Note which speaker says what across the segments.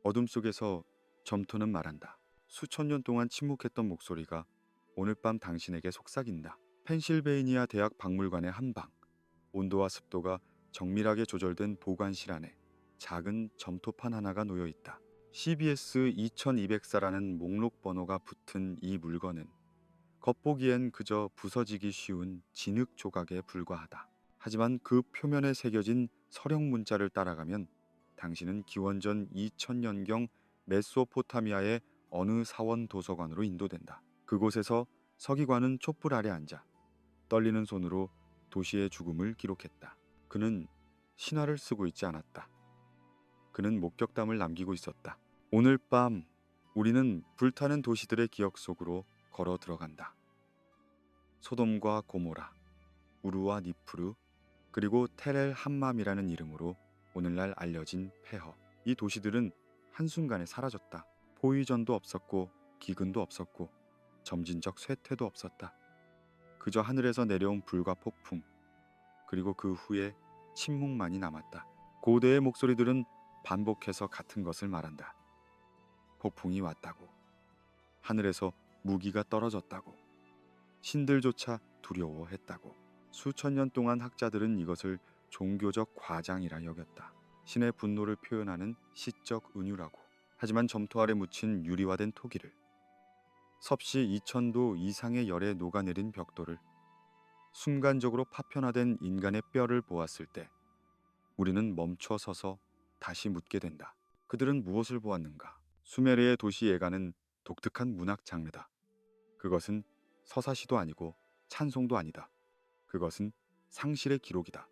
Speaker 1: 어둠 속에서 점토는 말한다. 수천 년 동안 침묵했던 목소리가 오늘 밤 당신에게 속삭인다. 펜실베이니아 대학 박물관의 한 방. 온도와 습도가 정밀하게 조절된 보관실 안에 작은 점토판 하나가 놓여 있다. CBS 2204라는 목록 번호가 붙은 이 물건은 겉보기엔 그저 부서지기 쉬운 진흙 조각에 불과하다. 하지만 그 표면에 새겨진 서령 문자를 따라가면 당신은 기원전 2000년경 메소포타미아의 어느 사원 도서관으로 인도된다. 그곳에서 서기관은 촛불 아래 앉아 떨리는 손으로 도시의 죽음을 기록했다. 그는 신화를 쓰고 있지 않았다. 그는 목격담을 남기고 있었다. 오늘 밤 우리는 불타는 도시들의 기억 속으로 걸어 들어간다. 소돔과 고모라, 우루와 니프루, 그리고 텔엘 함맘이라는 이름으로 오늘날 알려진 폐허. 이 도시들은 한순간에 사라졌다. 포위전도 없었고 기근도 없었고 점진적 쇠퇴도 없었다. 그저 하늘에서 내려온 불과 폭풍, 그리고 그 후에 침묵만이 남았다. 고대의 목소리들은 반복해서 같은 것을 말한다. 폭풍이 왔다고. 하늘에서 무기가 떨어졌다고. 신들조차 두려워했다고. 수천 년 동안 학자들은 이것을 종교적 과장이라 여겼다. 신의 분노를 표현하는 시적 은유라고. 하지만 점토 아래 묻힌 유리화된 토기를, 섭씨 2000도 이상의 열에 녹아내린 벽돌을, 순간적으로 파편화된 인간의 뼈를 보았을 때 우리는 멈춰 서서 다시 묻게 된다. 그들은 무엇을 보았는가? 수메르의 도시 예가는 독특한 문학 장르다. 그것은 서사시도 아니고 찬송도 아니다. 그것은 상실의 기록이다.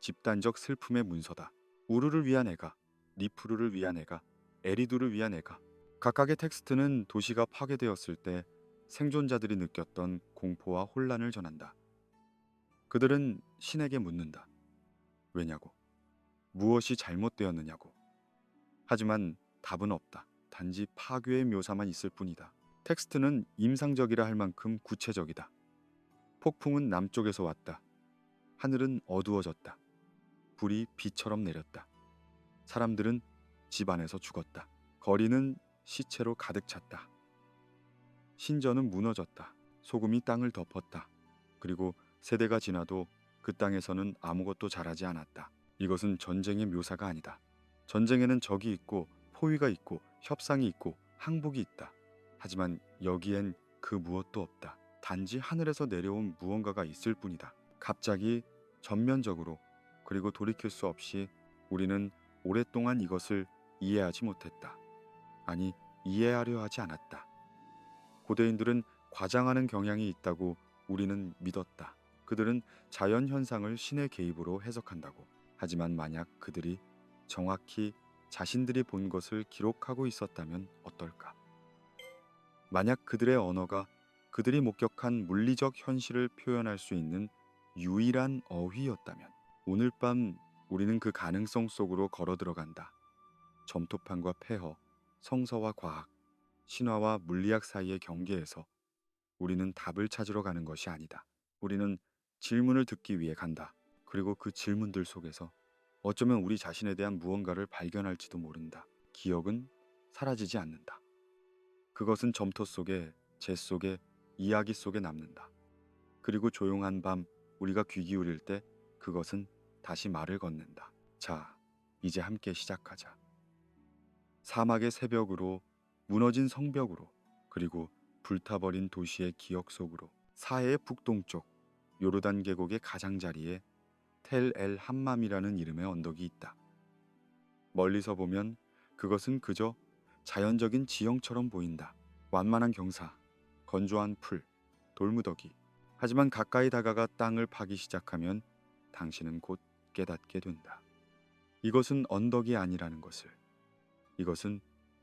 Speaker 1: 집단적 슬픔의 문서다. 우르를 위한 애가, 니프루를 위한 애가, 에리두를 위한 애가. 각각의 텍스트는 도시가 파괴되었을 때 생존자들이 느꼈던 공포와 혼란을 전한다. 그들은 신에게 묻는다. 왜냐고? 무엇이 잘못되었느냐고. 하지만 답은 없다. 단지 파괴의 묘사만 있을 뿐이다. 텍스트는 임상적이라 할 만큼 구체적이다. 폭풍은 남쪽에서 왔다. 하늘은 어두워졌다. 불이 비처럼 내렸다. 사람들은 집 안에서 죽었다. 거리는 시체로 가득 찼다. 신전은 무너졌다. 소금이 땅을 덮었다. 그리고 세대가 지나도 그 땅에서는 아무것도 자라지 않았다. 이것은 전쟁의 묘사가 아니다. 전쟁에는 적이 있고 포위가 있고 협상이 있고 항복이 있다. 하지만 여기엔 그 무엇도 없다. 단지 하늘에서 내려온 무언가가 있을 뿐이다. 갑자기 전면적으로, 그리고 돌이킬 수 없이 우리는 오랫동안 이것을 이해하지 못했다. 아니, 이해하려 하지 않았다. 고대인들은 과장하는 경향이 있다고 우리는 믿었다. 그들은 자연 현상을 신의 개입으로 해석한다고. 하지만 만약 그들이 정확히 자신들이 본 것을 기록하고 있었다면 어떨까? 만약 그들의 언어가 그들이 목격한 물리적 현실을 표현할 수 있는 유일한 어휘였다면, 오늘 밤 우리는 그 가능성 속으로 걸어 들어간다. 점토판과 폐허, 성서와 과학, 신화와 물리학 사이의 경계에서 우리는 답을 찾으러 가는 것이 아니다. 우리는 질문을 듣기 위해 간다. 그리고 그 질문들 속에서 어쩌면 우리 자신에 대한 무언가를 발견할지도 모른다. 기억은 사라지지 않는다. 그것은 점토 속에, 재 속에, 이야기 속에 남는다. 그리고 조용한 밤 우리가 귀 기울일 때 그것은 다시 말을 건넨다. 자, 이제 함께 시작하자. 사막의 새벽으로, 무너진 성벽으로, 그리고 불타버린 도시의 기억 속으로. 사해의 북동쪽 요르단 계곡의 가장자리에 텔 엘 함맘이라는 이름의 언덕이 있다. 멀리서 보면 그것은 그저 자연적인 지형처럼 보인다. 완만한 경사, 건조한 풀, 돌무더기. 하지만 가까이 다가가 땅을 파기 시작하면 당신은 곧 깨닫게 된다. 이것은 언덕이 아니라는 것을, 이것은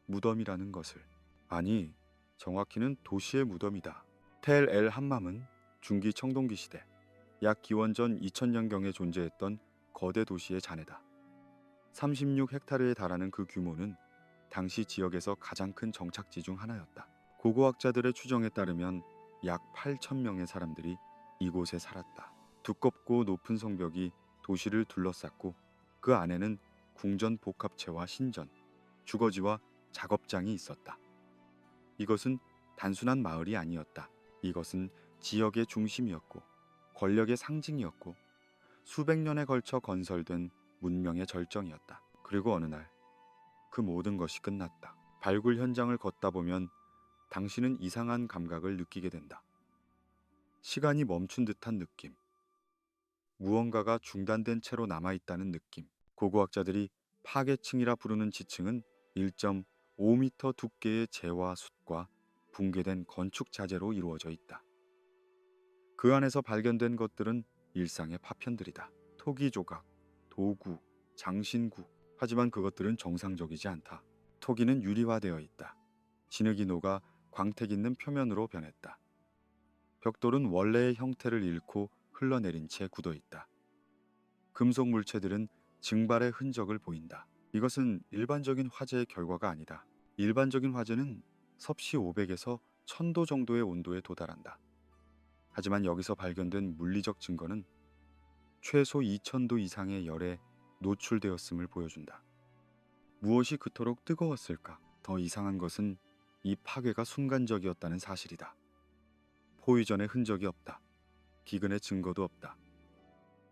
Speaker 1: 무덤이라는 것을. 아니, 정확히는 도시의 무덤이다. 텔 엘 함맘은 중기 청동기 시대, 약 기원전 2000년경에 존재했던 거대 도시의 잔해다. 36헥타르에 달하는 그 규모는 당시 지역에서 가장 큰 정착지 중 하나였다. 고고학자들의 추정에 따르면 약 8,000명의 사람들이 이곳에 살았다. 두껍고 높은 성벽이 도시를 둘러쌌고 그 안에는 궁전 복합체와 신전, 주거지와 작업장이 있었다. 이것은 단순한 마을이 아니었다. 이것은 지역의 중심이었고 권력의 상징이었고 수백 년에 걸쳐 건설된 문명의 절정이었다. 그리고 어느 날 그 모든 것이 끝났다. 발굴 현장을 걷다 보면 당신은 이상한 감각을 느끼게 된다. 시간이 멈춘 듯한 느낌, 무언가가 중단된 채로 남아있다는 느낌. 고고학자들이 파괴층이라 부르는 지층은 1.5m 두께의 재와 숯과 붕괴된 건축 자재로 이루어져 있다. 그 안에서 발견된 것들은 일상의 파편들이다. 토기 조각, 도구, 장신구. 하지만 그것들은 정상적이지 않다. 토기는 유리화되어 있다. 진흙이 녹아 광택 있는 표면으로 변했다. 벽돌은 원래의 형태를 잃고 흘러내린 채 굳어 있다. 금속 물체들은 증발의 흔적을 보인다. 이것은 일반적인 화재의 결과가 아니다. 일반적인 화재는 섭씨 500에서 1000도 정도의 온도에 도달한다. 하지만 여기서 발견된 물리적 증거는 최소 2000도 이상의 열에 노출되었음을 보여준다. 무엇이 그토록 뜨거웠을까? 더 이상한 것은 이 파괴가 순간적이었다는 사실이다. 포위전의 흔적이 없다. 기근의 증거도 없다.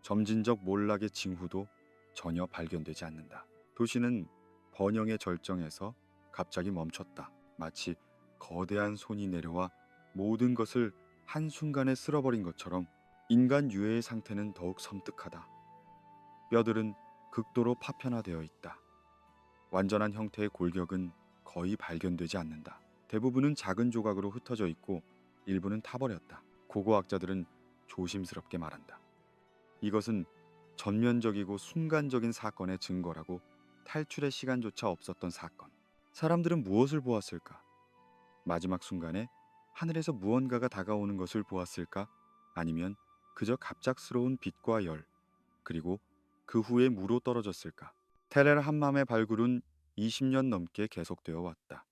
Speaker 1: 점진적 몰락의 징후도 전혀 발견되지 않는다. 도시는 번영의 절정에서 갑자기 멈췄다. 마치 거대한 손이 내려와 모든 것을 한순간에 쓸어버린 것처럼 인간 유해의 상태는 더욱 섬뜩하다. 뼈들은 극도로 파편화되어 있다. 완전한 형태의 골격은 거의 발견되지 않는다. 대부분은 작은 조각으로 흩어져 있고 일부는 타버렸다. 고고학자들은 조심스럽게 말한다. 이것은 전면적이고 순간적인 사건의 증거라고 탈출의 시간조차 없었던 사건. 사람들은 무엇을 보았을까? 마지막 순간에 하늘에서 무언가가 다가오는 것을 보았을까? 아니면 그저 갑작스러운 빛과 열, 그리고 그 후에 무로 떨어졌을까? 테렐 함맘의 발굴은 20년 넘게 계속되어 왔다.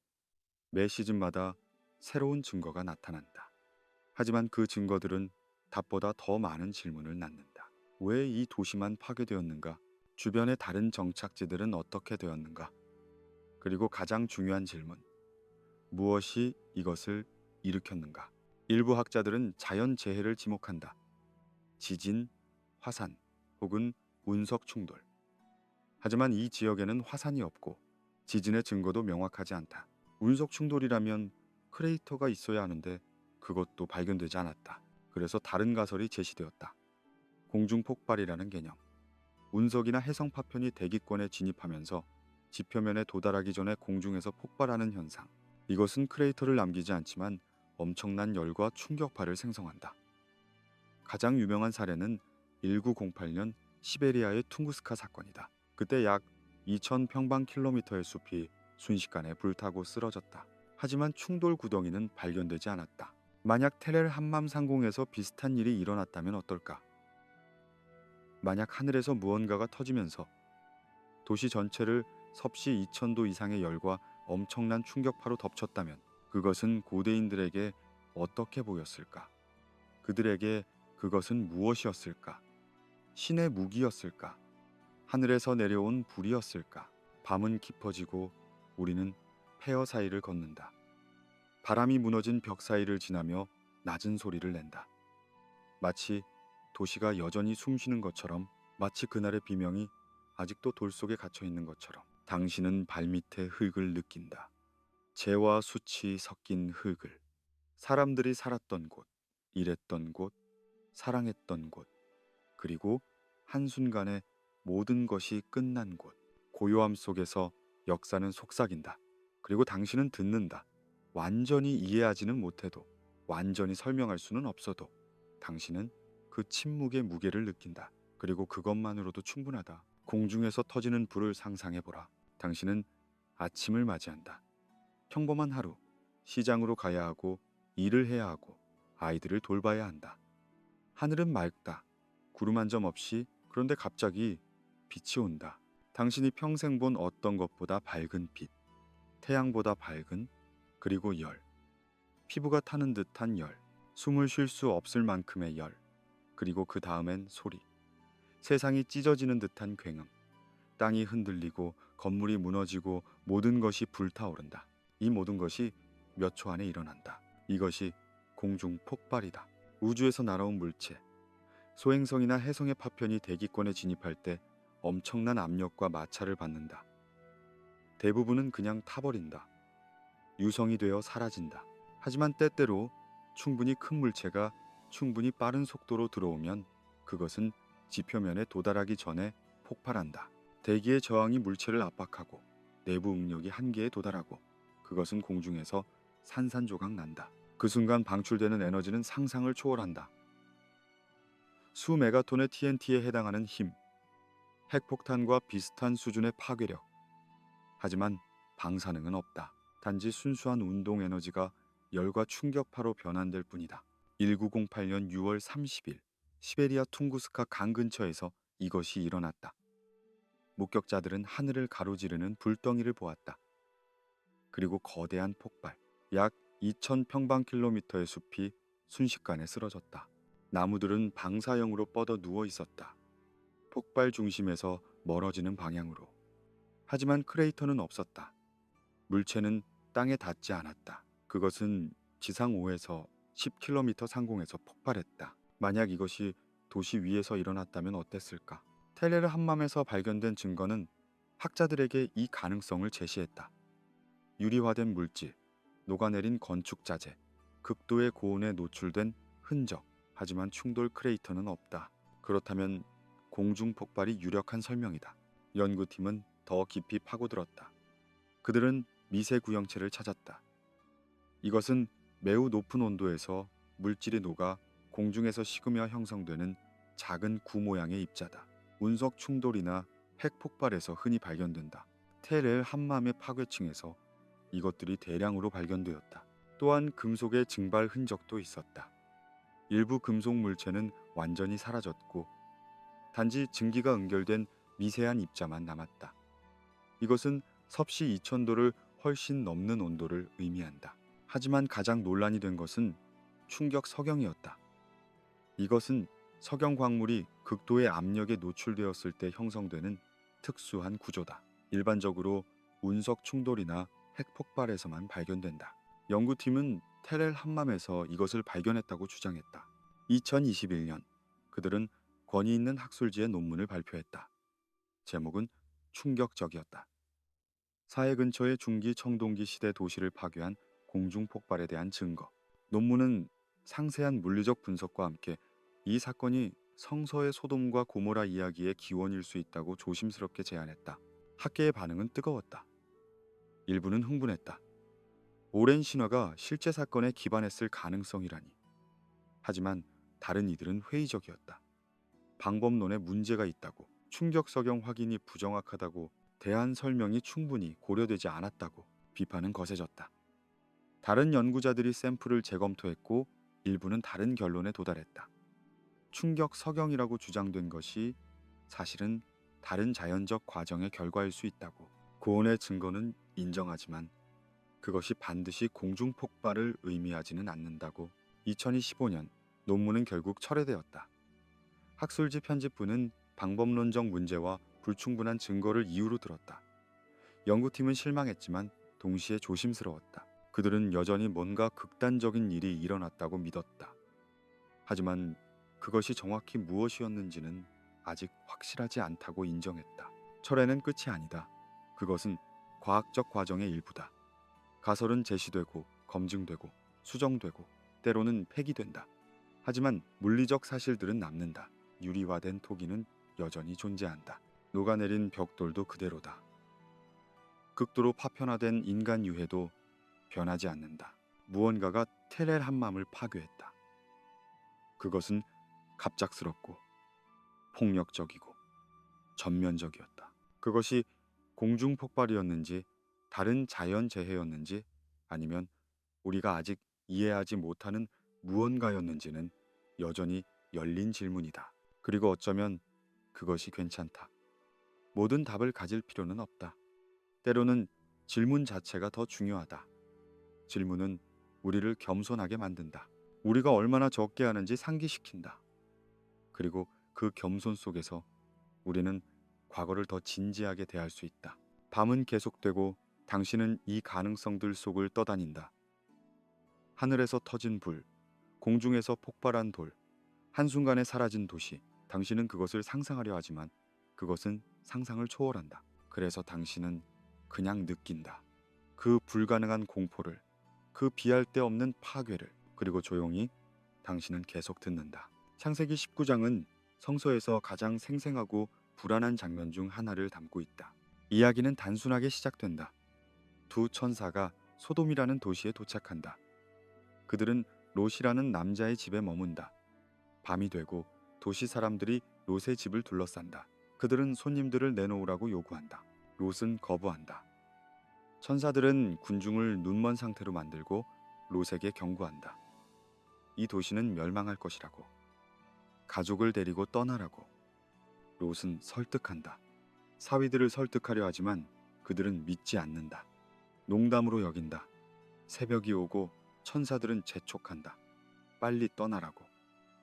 Speaker 1: 매 시즌마다 새로운 증거가 나타난다. 하지만 그 증거들은 답보다 더 많은 질문을 낳는다. 왜 이 도시만 파괴되었는가? 주변의 다른 정착지들은 어떻게 되었는가? 그리고 가장 중요한 질문, 무엇이 이것을 일으켰는가? 일부 학자들은 자연재해를 지목한다. 지진, 화산, 혹은 운석 충돌. 하지만 이 지역에는 화산이 없고 지진의 증거도 명확하지 않다. 운석 충돌이라면 크레이터가 있어야 하는데 그것도 발견되지 않았다. 그래서 다른 가설이 제시되었다. 공중 폭발이라는 개념. 운석이나 해성 파편이 대기권에 진입하면서 지표면에 도달하기 전에 공중에서 폭발하는 현상. 이것은 크레이터를 남기지 않지만 엄청난 열과 충격파를 생성한다. 가장 유명한 사례는 1908년 시베리아의 퉁구스카 사건이다. 그때 약 2000평방킬로미터의 숲이 순식간에 불타고 쓰러졌다. 하지만 충돌 구덩이는 발견되지 않았다. 만약 테렐 함맘 상공에서 비슷한 일이 일어났다면 어떨까? 만약 하늘에서 무언가가 터지면서 도시 전체를 섭씨 2000도 이상의 열과 엄청난 충격파로 덮쳤다면 그것은 고대인들에게 어떻게 보였을까? 그들에게 그것은 무엇이었을까? 신의 무기였을까? 하늘에서 내려온 불이었을까? 밤은 깊어지고 우리는 폐허 사이를 걷는다. 바람이 무너진 벽 사이를 지나며 낮은 소리를 낸다. 마치 도시가 여전히 숨쉬는 것처럼, 마치 그날의 비명이 아직도 돌 속에 갇혀 있는 것처럼. 당신은 발밑의 흙을 느낀다. 재와 숯이 섞인 흙을. 사람들이 살았던 곳, 일했던 곳, 사랑했던 곳, 그리고 한순간에 모든 것이 끝난 곳. 고요함 속에서 역사는 속삭인다. 그리고 당신은 듣는다. 완전히 이해하지는 못해도, 완전히 설명할 수는 없어도 당신은 그 침묵의 무게를 느낀다. 그리고 그것만으로도 충분하다. 공중에서 터지는 불을 상상해보라. 당신은 아침을 맞이한다. 평범한 하루, 시장으로 가야 하고 일을 해야 하고 아이들을 돌봐야 한다. 하늘은 맑다. 구름 한 점 없이. 그런데 갑자기 빛이 온다. 당신이 평생 본 어떤 것보다 밝은 빛, 태양보다 밝은, 그리고 열. 피부가 타는 듯한 열, 숨을 쉴 수 없을 만큼의 열, 그리고 그 다음엔 소리. 세상이 찢어지는 듯한 굉음. 땅이 흔들리고 건물이 무너지고 모든 것이 불타오른다. 이 모든 것이 몇 초 안에 일어난다. 이것이 공중 폭발이다. 우주에서 날아온 물체, 소행성이나 해성의 파편이 대기권에 진입할 때 엄청난 압력과 마찰을 받는다. 대부분은 그냥 타버린다. 유성이 되어 사라진다. 하지만 때때로 충분히 큰 물체가 충분히 빠른 속도로 들어오면 그것은 지표면에 도달하기 전에 폭발한다. 대기의 저항이 물체를 압박하고 내부 응력이 한계에 도달하고 그것은 공중에서 산산조각 난다. 그 순간 방출되는 에너지는 상상을 초월한다. 수 메가톤의 TNT에 해당하는 힘, 핵폭탄과 비슷한 수준의 파괴력. 하지만 방사능은 없다. 단지 순수한 운동 에너지가 열과 충격파로 변환될 뿐이다. 1908년 6월 30일 시베리아 퉁구스카 강 근처에서 이것이 일어났다. 목격자들은 하늘을 가로지르는 불덩이를 보았다. 그리고 거대한 폭발, 약 2,000평방킬로미터의 숲이 순식간에 쓰러졌다. 나무들은 방사형으로 뻗어 누워 있었다. 폭발 중심에서 멀어지는 방향으로. 하지만 크레이터는 없었다. 물체는 땅에 닿지 않았다. 그것은 지상 5에서 10km 상공에서 폭발했다. 만약 이것이 도시 위에서 일어났다면 어땠을까? 텔레르 함맘에서 발견된 증거는 학자들에게 이 가능성을 제시했다. 유리화된 물질, 녹아내린 건축 자재, 극도의 고온에 노출된 흔적. 하지만 충돌 크레이터는 없다. 그렇다면 공중 폭발이 유력한 설명이다. 연구팀은 더 깊이 파고들었다. 그들은 미세 구형체를 찾았다. 이것은 매우 높은 온도에서 물질이 녹아 공중에서 식으며 형성되는 작은 구 모양의 입자다. 운석 충돌이나 핵 폭발에서 흔히 발견된다. 테렐 함맘의 파괴층에서 이것들이 대량으로 발견되었다. 또한 금속의 증발 흔적도 있었다. 일부 금속 물체는 완전히 사라졌고 단지 증기가 응결된 미세한 입자만 남았다. 이것은 섭씨 2000도를 훨씬 넘는 온도를 의미한다. 하지만 가장 논란이 된 것은 충격 석영이었다. 이것은 석영 광물이 극도의 압력에 노출되었을 때 형성되는 특수한 구조다. 일반적으로 운석 충돌이나 핵 폭발에서만 발견된다. 연구팀은 테렐 함맘에서 이것을 발견했다고 주장했다. 2021년 그들은 권위 있는 학술지에 논문을 발표했다. 제목은 충격적이었다. 사해 근처의 중기 청동기 시대 도시를 파괴한 공중 폭발에 대한 증거. 논문은 상세한 물리적 분석과 함께 이 사건이 성서의 소돔과 고모라 이야기의 기원일 수 있다고 조심스럽게 제안했다. 학계의 반응은 뜨거웠다. 일부는 흥분했다. 오랜 신화가 실제 사건에 기반했을 가능성이라니. 하지만 다른 이들은 회의적이었다. 방법론에 문제가 있다고, 충격 석영 확인이 부정확하다고, 대안 설명이 충분히 고려되지 않았다고 비판은 거세졌다. 다른 연구자들이 샘플을 재검토했고 일부는 다른 결론에 도달했다. 충격 석영이라고 주장된 것이 사실은 다른 자연적 과정의 결과일 수 있다고. 고온의 증거는 인정하지만 그것이 반드시 공중 폭발을 의미하지는 않는다고. 2025년 논문은 결국 철회되었다. 학술지 편집부는 방법론적 문제와 불충분한 증거를 이유로 들었다. 연구팀은 실망했지만 동시에 조심스러웠다. 그들은 여전히 뭔가 극단적인 일이 일어났다고 믿었다. 하지만 그것이 정확히 무엇이었는지는 아직 확실하지 않다고 인정했다. 철회는 끝이 아니다. 그것은 과학적 과정의 일부다. 가설은 제시되고 검증되고 수정되고 때로는 폐기된다. 하지만 물리적 사실들은 남는다. 유리화된 토기는 여전히 존재한다. 녹아내린 벽돌도 그대로다. 극도로 파편화된 인간 유해도 변하지 않는다. 무언가가 테렐 함맘을 파괴했다. 그것은 갑작스럽고 폭력적이고 전면적이었다. 그것이 공중 폭발이었는지 다른 자연 재해였는지 아니면 우리가 아직 이해하지 못하는 무언가였는지는 여전히 열린 질문이다. 그리고 어쩌면 그것이 괜찮다. 모든 답을 가질 필요는 없다. 때로는 질문 자체가 더 중요하다. 질문은 우리를 겸손하게 만든다. 우리가 얼마나 적게 하는지 상기시킨다. 그리고 그 겸손 속에서 우리는 과거를 더 진지하게 대할 수 있다. 밤은 계속되고 당신은 이 가능성들 속을 떠다닌다. 하늘에서 터진 불, 공중에서 폭발한 돌, 한순간에 사라진 도시. 당신은 그것을 상상하려 하지만 그것은 상상을 초월한다. 그래서 당신은 그냥 느낀다. 그 불가능한 공포를, 그 비할 데 없는 파괴를. 그리고 조용히 당신은 계속 듣는다. 창세기 19장은 성서에서 가장 생생하고 불안한 장면 중 하나를 담고 있다. 이야기는 단순하게 시작된다. 두 천사가 소돔이라는 도시에 도착한다. 그들은 롯이라는 남자의 집에 머문다. 밤이 되고 도시 사람들이 롯의 집을 둘러싼다. 그들은 손님들을 내놓으라고 요구한다. 롯은 거부한다. 천사들은 군중을 눈먼 상태로 만들고 롯에게 경고한다. 이 도시는 멸망할 것이라고. 가족을 데리고 떠나라고. 롯은 설득한다. 사위들을 설득하려 하지만 그들은 믿지 않는다. 농담으로 여긴다. 새벽이 오고 천사들은 재촉한다. 빨리 떠나라고.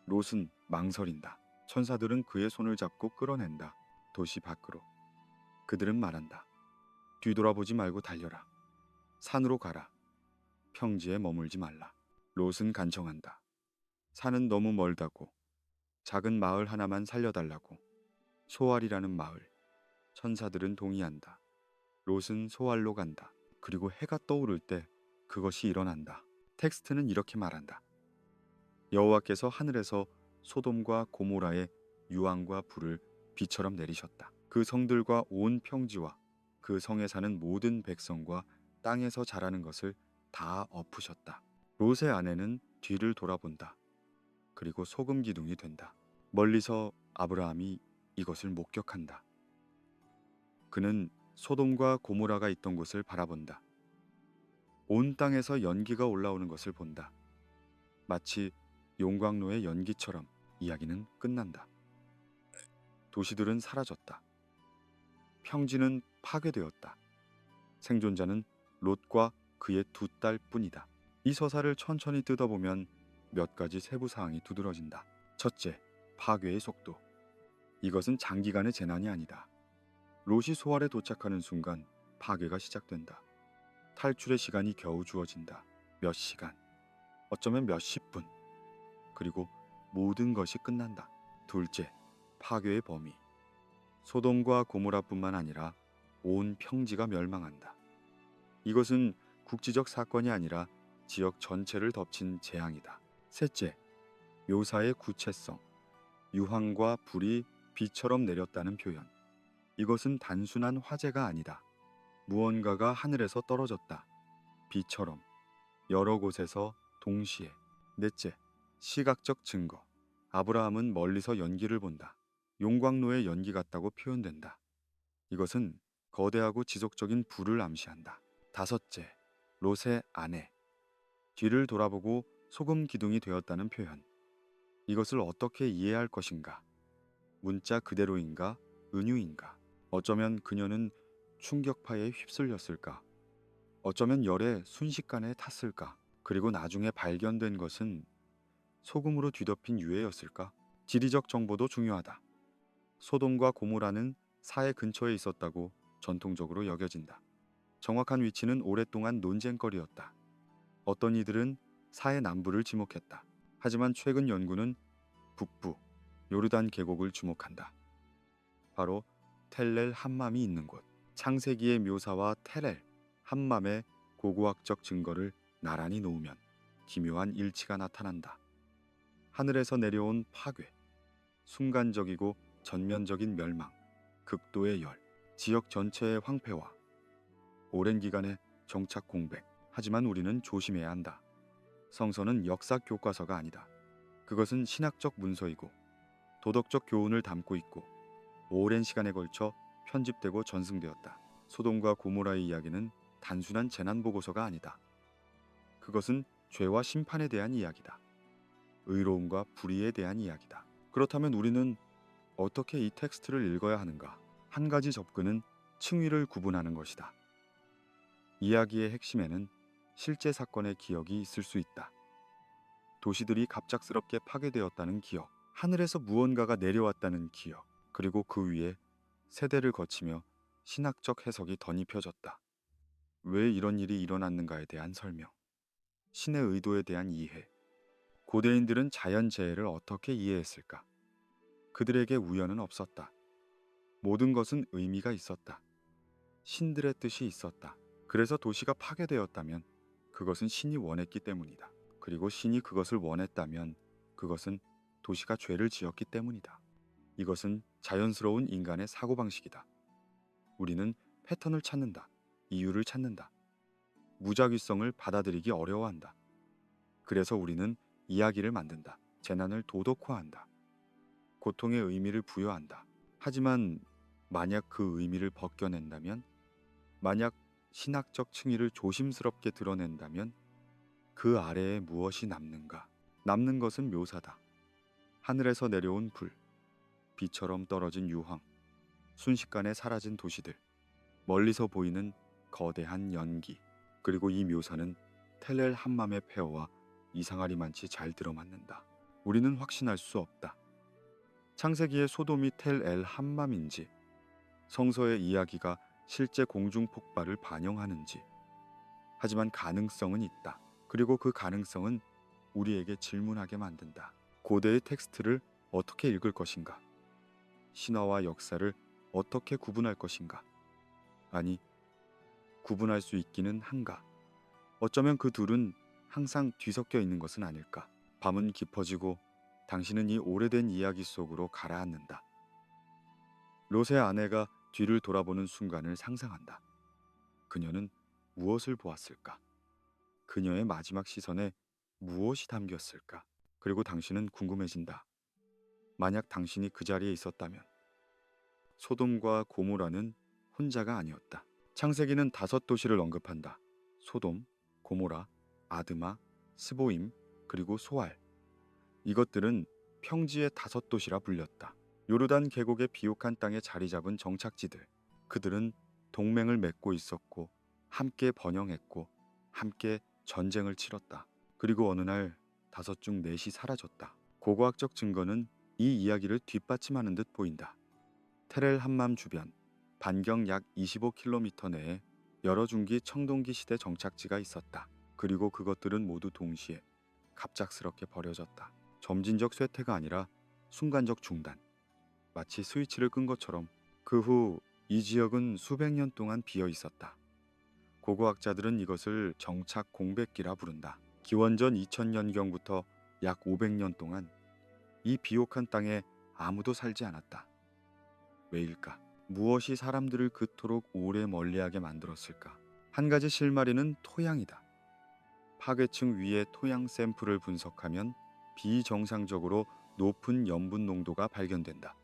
Speaker 1: 롯은 망설인다. 천사들은 그의 손을 잡고 끌어낸다. 도시 밖으로. 그들은 말한다. 뒤돌아보지 말고 달려라. 산으로 가라. 평지에 머물지 말라. 롯은 간청한다. 산은 너무 멀다고. 작은 마을 하나만 살려달라고. 소알이라는 마을. 천사들은 동의한다. 롯은 소알로 간다. 그리고 해가 떠오를 때 그것이 일어난다. 텍스트는 이렇게 말한다. 여호와께서 하늘에서 소돔과 고모라의 유황과 불을 비처럼 내리셨다. 그 성들과 온 평지와 그 성에 사는 모든 백성과 땅에서 자라는 것을 다 엎으셨다. 롯의 아내는 뒤를 돌아본다. 그리고 소금 기둥이 된다. 멀리서 아브라함이 이것을 목격한다. 그는 소돔과 고모라가 있던 곳을 바라본다. 온 땅에서 연기가 올라오는 것을 본다. 마치 용광로의 연기처럼 이야기는 끝난다. 도시들은 사라졌다. 평지는 파괴되었다. 생존자는 롯과 그의 두 딸뿐이다. 이 서사를 천천히 뜯어보면 몇 가지 세부 사항이 두드러진다. 첫째, 파괴의 속도. 이것은 장기간의 재난이 아니다. 롯이 소알에 도착하는 순간 파괴가 시작된다. 탈출의 시간이 겨우 주어진다. 몇 시간, 어쩌면 몇십 분. 그리고 모든 것이 끝난다. 둘째, 파괴의 범위. 소돔과 고모라뿐만 아니라 온 평지가 멸망한다. 이것은 국지적 사건이 아니라 지역 전체를 덮친 재앙이다. 셋째, 묘사의 구체성. 유황과 불이 비처럼 내렸다는 표현. 이것은 단순한 화재가 아니다. 무언가가 하늘에서 떨어졌다. 비처럼 여러 곳에서 동시에. 넷째, 시각적 증거. 아브라함은 멀리서 연기를 본다. 용광로의 연기 같다고 표현된다. 이것은 거대하고 지속적인 불을 암시한다. 다섯째, 롯의 아내. 뒤를 돌아보고 소금 기둥이 되었다는 표현. 이것을 어떻게 이해할 것인가? 문자 그대로인가? 은유인가? 어쩌면 그녀는 충격파에 휩쓸렸을까? 어쩌면 열에 순식간에 탔을까? 그리고 나중에 발견된 것은 소금으로 뒤덮인 유해였을까? 지리적 정보도 중요하다. 소돔과 고모라는 사해 근처에 있었다고 전통적으로 여겨진다. 정확한 위치는 오랫동안 논쟁거리였다. 어떤 이들은 사해 남부를 지목했다. 하지만 최근 연구는 북부 요르단 계곡을 주목한다. 바로 텔렐 함맘이 있는 곳. 창세기의 묘사와 텔렐 함맘의 고고학적 증거를 나란히 놓으면 기묘한 일치가 나타난다. 하늘에서 내려온 파괴, 순간적이고 전면적인 멸망, 극도의 열, 지역 전체의 황폐화, 오랜 기간의 정착 공백. 하지만 우리는 조심해야 한다. 성서는 역사 교과서가 아니다. 그것은 신학적 문서이고 도덕적 교훈을 담고 있고 오랜 시간에 걸쳐 편집되고 전승되었다. 소돔과 고모라의 이야기는 단순한 재난 보고서가 아니다. 그것은 죄와 심판에 대한 이야기다. 의로움과 불의에 대한 이야기다. 그렇다면 우리는 어떻게 이 텍스트를 읽어야 하는가? 한 가지 접근은 층위를 구분하는 것이다. 이야기의 핵심에는 실제 사건의 기억이 있을 수 있다. 도시들이 갑작스럽게 파괴되었다는 기억, 하늘에서 무언가가 내려왔다는 기억, 그리고 그 위에 세대를 거치며 신학적 해석이 덧입혀졌다. 왜 이런 일이 일어났는가에 대한 설명, 신의 의도에 대한 이해. 고대인들은 자연재해를 어떻게 이해했을까? 그들에게 우연은 없었다. 모든 것은 의미가 있었다. 신들의 뜻이 있었다. 그래서 도시가 파괴되었다면 그것은 신이 원했기 때문이다. 그리고 신이 그것을 원했다면 그것은 도시가 죄를 지었기 때문이다. 이것은 자연스러운 인간의 사고방식이다. 우리는 패턴을 찾는다. 이유를 찾는다. 무작위성을 받아들이기 어려워한다. 그래서 우리는 이야기를 만든다. 재난을 도덕화한다. 고통의 의미를 부여한다. 하지만 만약 그 의미를 벗겨낸다면, 만약 신학적 층위를 조심스럽게 드러낸다면 그 아래에 무엇이 남는가? 남는 것은 묘사다. 하늘에서 내려온 불, 비처럼 떨어진 유황, 순식간에 사라진 도시들, 멀리서 보이는 거대한 연기. 그리고 이 묘사는 텔엘 함맘의 폐허와 이상하리만치 잘 들어맞는다. 우리는 확신할 수 없다. 창세기의 소돔이 텔엘 함맘인지, 성서의 이야기가 실제 공중 폭발을 반영하는지. 하지만 가능성은 있다. 그리고 그 가능성은 우리에게 질문하게 만든다. 고대의 텍스트를 어떻게 읽을 것인가? 신화와 역사를 어떻게 구분할 것인가? 아니, 구분할 수 있기는 한가? 어쩌면 그 둘은 항상 뒤섞여 있는 것은 아닐까? 밤은 깊어지고 당신은 이 오래된 이야기 속으로 가라앉는다. 롯의 아내가 뒤를 돌아보는 순간을 상상한다. 그녀는 무엇을 보았을까? 그녀의 마지막 시선에 무엇이 담겼을까? 그리고 당신은 궁금해진다. 만약 당신이 그 자리에 있었다면. 소돔과 고모라는 혼자가 아니었다. 창세기는 5도시를 언급한다. 소돔, 고모라, 아드마, 스보임, 그리고 소알. 이것들은 평지의 5도시라 불렸다. 요르단 계곡의 비옥한 땅에 자리 잡은 정착지들. 그들은 동맹을 맺고 있었고 함께 번영했고 함께 전쟁을 치렀다. 그리고 어느 날 5 중 4이 사라졌다. 고고학적 증거는 이 이야기를 뒷받침하는 듯 보인다. 테렐 함맘 주변 반경 약 25km 내에 여러 중기 청동기 시대 정착지가 있었다. 그리고 그것들은 모두 동시에 갑작스럽게 버려졌다. 점진적 쇠퇴가 아니라 순간적 중단. 마치 스위치를 끈 것처럼. 그 후 이 지역은 수백 년 동안 비어 있었다. 고고학자들은 이것을 정착 공백기라 부른다. 기원전 2000년경부터 약 500년 동안 이 비옥한 땅에 아무도 살지 않았다. 왜일까? 무엇이 사람들을 그토록 오래 멀리하게 만들었을까? 한 가지 실마리는 토양이다. 파괴층 위의 토양 샘플을 분석하면 비정상적으로 높은 염분 농도가 발견된다.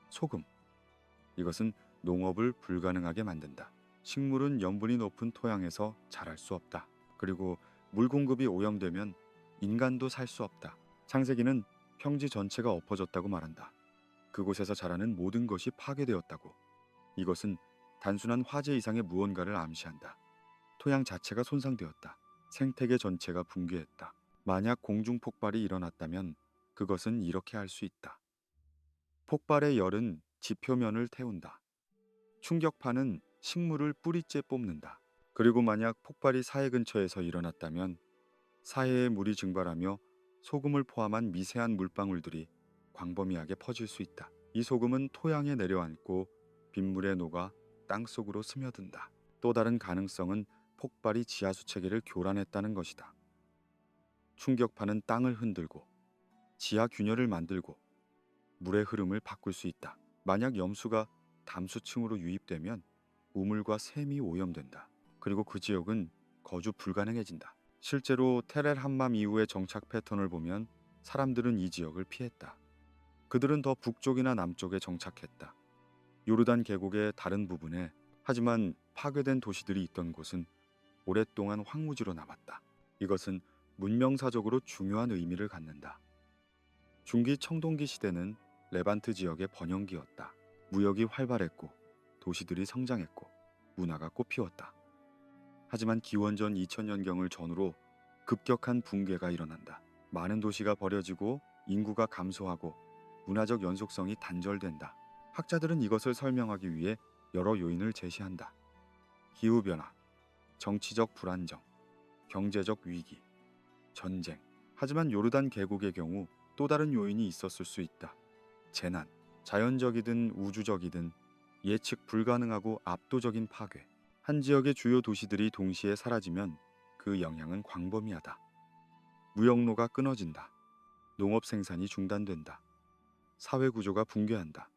Speaker 1: 소금. 이것은 농업을 불가능하게 만든다. 식물은 염분이 높은 토양에서 자랄 수 없다. 그리고 물 공급이 오염되면 인간도 살 수 없다. 창세기는 평지 전체가 엎어졌다고 말한다. 그곳에서 자라는 모든 것이 파괴되었다고. 이것은 단순한 화재 이상의 무언가를 암시한다. 토양 자체가 손상되었다. 생태계 전체가 붕괴했다. 만약 공중 폭발이 일어났다면 그것은 이렇게 할 수 있다. 폭발의 열은 지표면을 태운다. 충격파는 식물을 뿌리째 뽑는다. 그리고 만약 폭발이 사해 근처에서 일어났다면 사해의 물이 증발하며 소금을 포함한 미세한 물방울들이 광범위하게 퍼질 수 있다. 이 소금은 토양에 내려앉고 빗물에 녹아 땅속으로 스며든다. 또 다른 가능성은 폭발이 지하수 체계를 교란했다는 것이다. 충격파는 땅을 흔들고 지하 균열을 만들고 물의 흐름을 바꿀 수 있다. 만약 염수가 담수층으로 유입되면 우물과 샘이 오염된다. 그리고 그 지역은 거주 불가능해진다. 실제로 테렐 함맘 이후의 정착 패턴을 보면 사람들은 이 지역을 피했다. 그들은 더 북쪽이나 남쪽에 정착했다. 요르단 계곡의 다른 부분에. 하지만 파괴된 도시들이 있던 곳은 오랫동안 황무지로 남았다. 이것은 문명사적으로 중요한 의미를 갖는다. 중기 청동기 시대는 레반트 지역의 번영기였다. 무역이 활발했고 도시들이 성장했고 문화가 꽃피웠다. 하지만 기원전 2000년경을 전후로 급격한 붕괴가 일어난다. 많은 도시가 버려지고 인구가 감소하고 문화적 연속성이 단절된다. 학자들은 이것을 설명하기 위해 여러 요인을 제시한다. 기후변화, 정치적 불안정, 경제적 위기, 전쟁. 하지만 요르단 계곡의 경우 또 다른 요인이 있었을 수 있다. 재난, 자연적이든 우주적이든 예측 불가능하고 압도적인 파괴. 한 지역의 주요 도시들이 동시에 사라지면 그 영향은 광범위하다. 무역로가 끊어진다. 농업 생산이 중단된다. 사회 구조가 붕괴한다.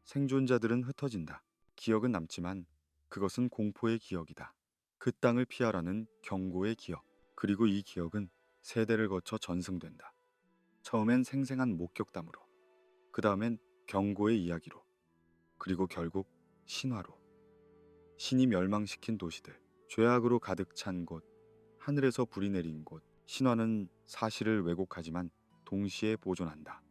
Speaker 1: 생존자들은 흩어진다. 기억은 남지만 그것은 공포의 기억이다. 그 땅을 피하라는 경고의 기억. 그리고 이 기억은 세대를 거쳐 전승된다. 처음엔 생생한 목격담으로, 그 다음엔 경고의 이야기로, 그리고 결국 신화로. 신이 멸망시킨 도시들, 죄악으로 가득 찬 곳, 하늘에서 불이 내린 곳. 신화는 사실을 왜곡하지만 동시에 보존한다.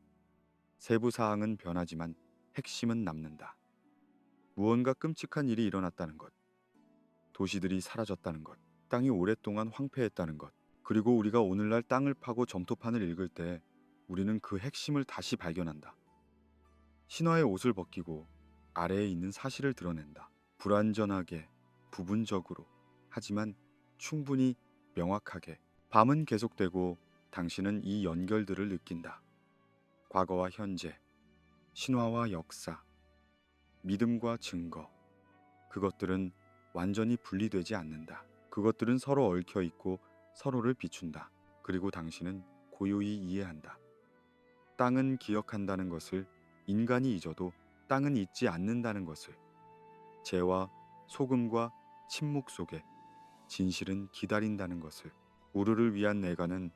Speaker 1: 세부 사항은 변하지만 핵심은 남는다. 무언가 끔찍한 일이 일어났다는 것, 도시들이 사라졌다는 것, 땅이 오랫동안 황폐했다는 것. 그리고 우리가 오늘날 땅을 파고 점토판을 읽을 때 우리는 그 핵심을 다시 발견한다. 신화의 옷을 벗기고 아래에 있는 사실을 드러낸다. 불완전하게, 부분적으로, 하지만 충분히 명확하게. 밤은 계속되고 당신은 이 연결들을 느낀다. 과거와 현재, 신화와 역사, 믿음과 증거. 그것들은 완전히 분리되지 않는다. 그것들은 서로 얽혀 있고 서로를 비춘다. 그리고 당신은 고요히 이해한다. 땅은 기억한다는 것을, 인간이 잊어도 땅은 잊지 않는다는 것을. 재와 소금과 침묵 속에 진실은 기다린다는 것을. 우르를 위한 내가는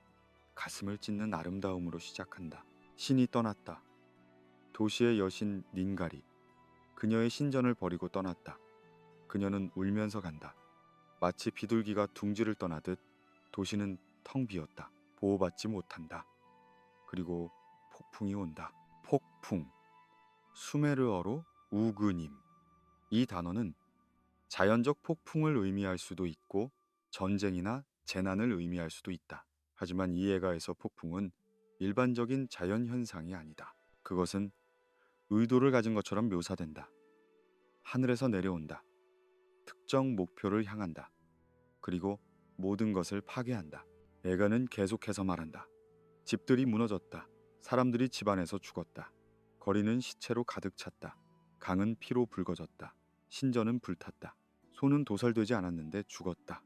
Speaker 1: 가슴을 찢는 아름다움으로 시작한다. 신이 떠났다. 도시의 여신 닌가리, 그녀의 신전을 버리고 떠났다. 그녀는 울면서 간다. 마치 비둘기가 둥지를 떠나듯 도시는 텅 비었다. 보호받지 못한다. 그리고 폭풍이 온다. 폭풍. 수메르어로 우그님. 이 단어는 자연적 폭풍을 의미할 수도 있고 전쟁이나 재난을 의미할 수도 있다. 하지만 이 예가에서 폭풍은 일반적인 자연 현상이 아니다. 그것은 의도를 가진 것처럼 묘사된다. 하늘에서 내려온다. 특정 목표를 향한다. 그리고 모든 것을 파괴한다. 에가는 계속해서 말한다. 집들이 무너졌다. 사람들이 집안에서 죽었다. 거리는 시체로 가득 찼다. 강은 피로 붉어졌다. 신전은 불탔다. 소는 도살되지 않았는데 죽었다.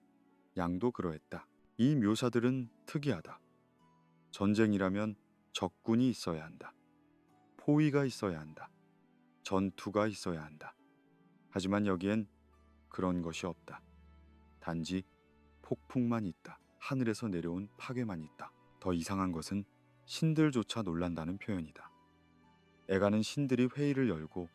Speaker 1: 양도 그러했다. 이 묘사들은 특이하다. 전쟁이라면 적군이 있어야 한다. 포위가 있어야 한다. 전투가 있어야 한다. 하지만 여기엔 그런 것이 없다. 단지 폭풍만 있다. 하늘에서 내려온 파괴만 있다. 더 이상한 것은 신들조차 놀란다는 표현이다. 에가는 신들이 회의를 열고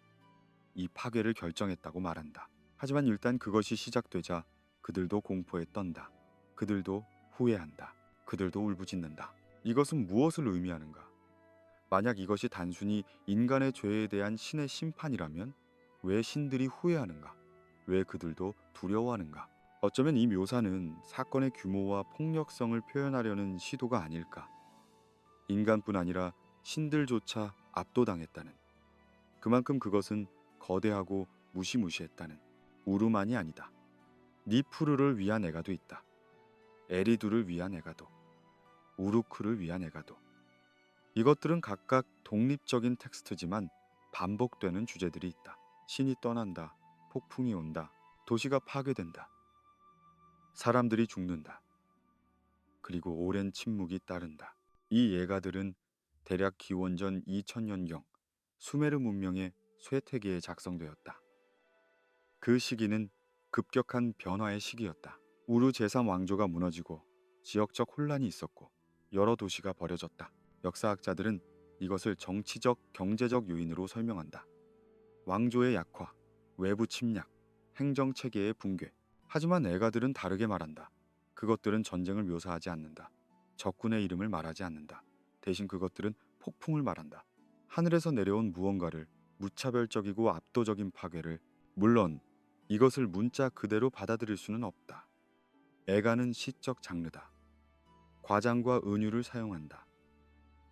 Speaker 1: 이 파괴를 결정했다고 말한다. 하지만 일단 그것이 시작되자 그들도 공포에 떤다. 그들도 후회한다. 그들도 울부짖는다. 이것은 무엇을 의미하는가? 만약 이것이 단순히 인간의 죄에 대한 신의 심판이라면 왜 신들이 후회하는가? 왜 그들도 두려워하는가? 어쩌면 이 묘사는 사건의 규모와 폭력성을 표현하려는 시도가 아닐까? 인간뿐 아니라 신들조차 압도당했다는, 그만큼 그것은 거대하고 무시무시했다는. 우르만이 아니다. 니푸르를 위한 에가도 있다. 에리두를 위한 에가도, 우루크를 위한 에가도. 이것들은 각각 독립적인 텍스트지만 반복되는 주제들이 있다. 신이 떠난다. 폭풍이 온다. 도시가 파괴된다. 사람들이 죽는다. 그리고 오랜 침묵이 따른다. 이 예가들은 대략 기원전 2000년경 수메르 문명의 쇠퇴기에 작성되었다. 그 시기는 급격한 변화의 시기였다. 우르 제3왕조가 무너지고 지역적 혼란이 있었고 여러 도시가 버려졌다. 역사학자들은 이것을 정치적, 경제적 요인으로 설명한다. 왕조의 약화, 외부 침략, 행정 체계의 붕괴. 하지만 에가들은 다르게 말한다. 그것들은 전쟁을 묘사하지 않는다. 적군의 이름을 말하지 않는다. 대신 그것들은 폭풍을 말한다. 하늘에서 내려온 무언가를, 무차별적이고 압도적인 파괴를. 물론 이것을 문자 그대로 받아들일 수는 없다. 에가는 시적 장르다. 과장과 은유를 사용한다.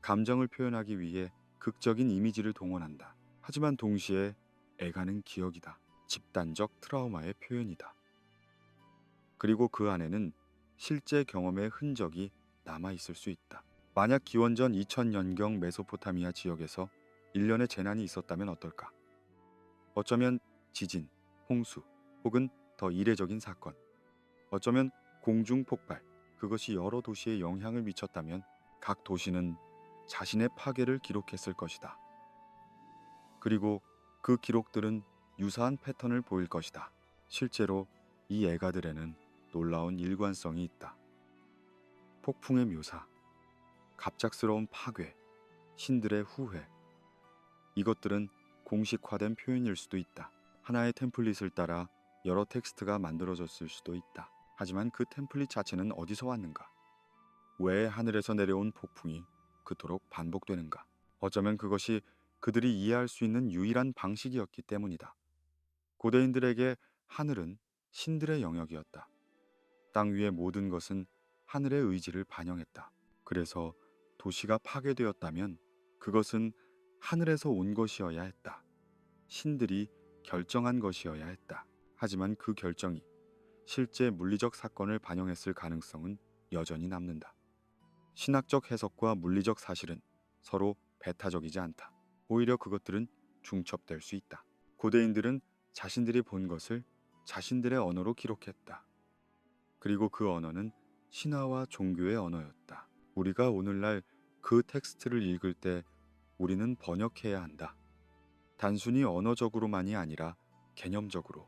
Speaker 1: 감정을 표현하기 위해 극적인 이미지를 동원한다. 하지만 동시에 에가는 기억이다. 집단적 트라우마의 표현이다. 그리고 그 안에는 실제 경험의 흔적이 남아 있을 수 있다. 만약 기원전 2000년경 메소포타미아 지역에서 일련의 재난이 있었다면 어떨까? 어쩌면 지진, 홍수, 혹은 더 이례적인 사건, 어쩌면 공중 폭발, 그것이 여러 도시에 영향을 미쳤다면 각 도시는 자신의 파괴를 기록했을 것이다. 그리고 그 기록들은 유사한 패턴을 보일 것이다. 실제로 이 애가들에는 놀라운 일관성이 있다. 폭풍의 묘사, 갑작스러운 파괴, 신들의 후회. 이것들은 공식화된 표현일 수도 있다. 하나의 템플릿을 따라 여러 텍스트가 만들어졌을 수도 있다. 하지만 그 템플릿 자체는 어디서 왔는가? 왜 하늘에서 내려온 폭풍이 그토록 반복되는가? 어쩌면 그것이 그들이 이해할 수 있는 유일한 방식이었기 때문이다. 고대인들에게 하늘은 신들의 영역이었다. 땅 위의 모든 것은 하늘의 의지를 반영했다. 그래서 도시가 파괴되었다면 그것은 하늘에서 온 것이어야 했다. 신들이 결정한 것이어야 했다. 하지만 그 결정이 실제 물리적 사건을 반영했을 가능성은 여전히 남는다. 신학적 해석과 물리적 사실은 서로 배타적이지 않다. 오히려 그것들은 중첩될 수 있다. 고대인들은 자신들이 본 것을 자신들의 언어로 기록했다. 그리고 그 언어는 신화와 종교의 언어였다. 우리가 오늘날 그 텍스트를 읽을 때 우리는 번역해야 한다. 단순히 언어적으로만이 아니라 개념적으로.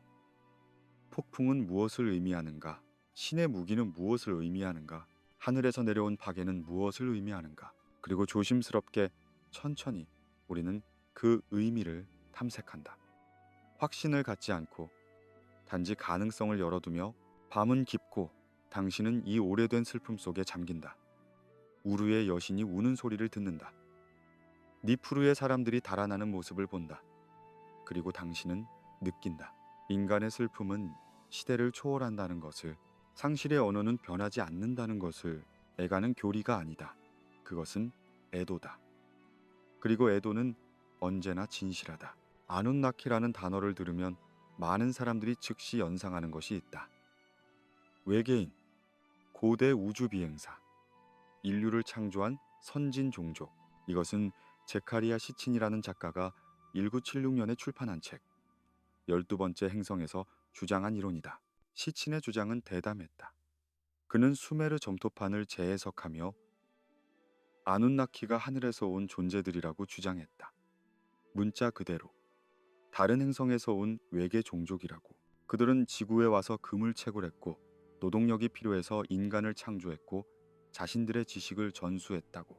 Speaker 1: 폭풍은 무엇을 의미하는가? 신의 무기는 무엇을 의미하는가? 하늘에서 내려온 파괴는 무엇을 의미하는가? 그리고 조심스럽게 천천히 우리는 그 의미를 탐색한다. 확신을 갖지 않고 단지 가능성을 열어두며 밤은 깊고 당신은 이 오래된 슬픔 속에 잠긴다. 우르의 여신이 우는 소리를 듣는다. 니프루의 사람들이 달아나는 모습을 본다. 그리고 당신은 느낀다. 인간의 슬픔은 시대를 초월한다는 것을, 상실의 언어는 변하지 않는다는 것을 애가는 교리가 아니다. 그것은 애도다. 그리고 애도는 언제나 진실하다. 아눈나키라는 단어를 들으면 많은 사람들이 즉시 연상하는 것이 있다. 외계인, 고대 우주 비행사, 인류를 창조한 선진 종족. 이것은 제카리아 시친이라는 작가가 1976년에 출판한 책 12번째 행성에서 주장한 이론이다. 시친의 주장은 대담했다. 그는 수메르 점토판을 재해석하며 아눈나키가 하늘에서 온 존재들이라고 주장했다. 문자 그대로 다른 행성에서 온 외계 종족이라고. 그들은 지구에 와서 금을 채굴했고 노동력이 필요해서 인간을 창조했고 자신들의 지식을 전수했다고.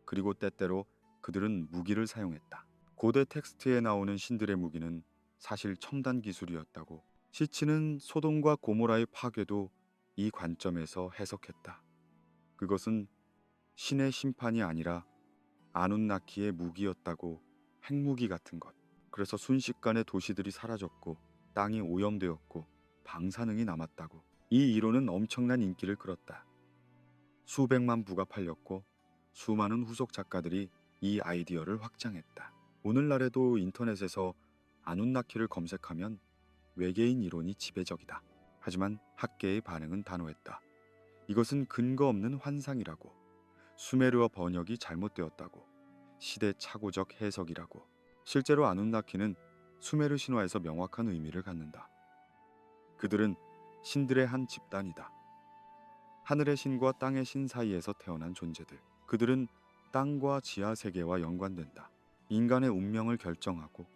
Speaker 1: 그리고 때때로 그들은 무기를 사용했다. 고대 텍스트에 나오는 신들의 무기는 사실 첨단 기술이었다고. 시치는 소돔과 고모라의 파괴도 이 관점에서 해석했다. 그것은 신의 심판이 아니라 아눈나키의 무기였다고. 핵무기 같은 것. 그래서 순식간에 도시들이 사라졌고 땅이 오염되었고 방사능이 남았다고. 이 이론은 엄청난 인기를 끌었다. 수백만 부가 팔렸고 수많은 후속 작가들이 이 아이디어를 확장했다. 오늘날에도 인터넷에서 아눈나키를 검색하면 외계인 이론이 지배적이다. 하지만 학계의 반응은 단호했다. 이것은 근거 없는 환상이라고. 수메르어 번역이 잘못되었다고. 시대착오적 해석이라고. 실제로 아눈나키는 수메르 신화에서 명확한 의미를 갖는다. 그들은 신들의 한 집단이다. 하늘의 신과 땅의 신 사이에서 태어난 존재들. 그들은 땅과 지하 세계와 연관된다. 인간의 운명을 결정하고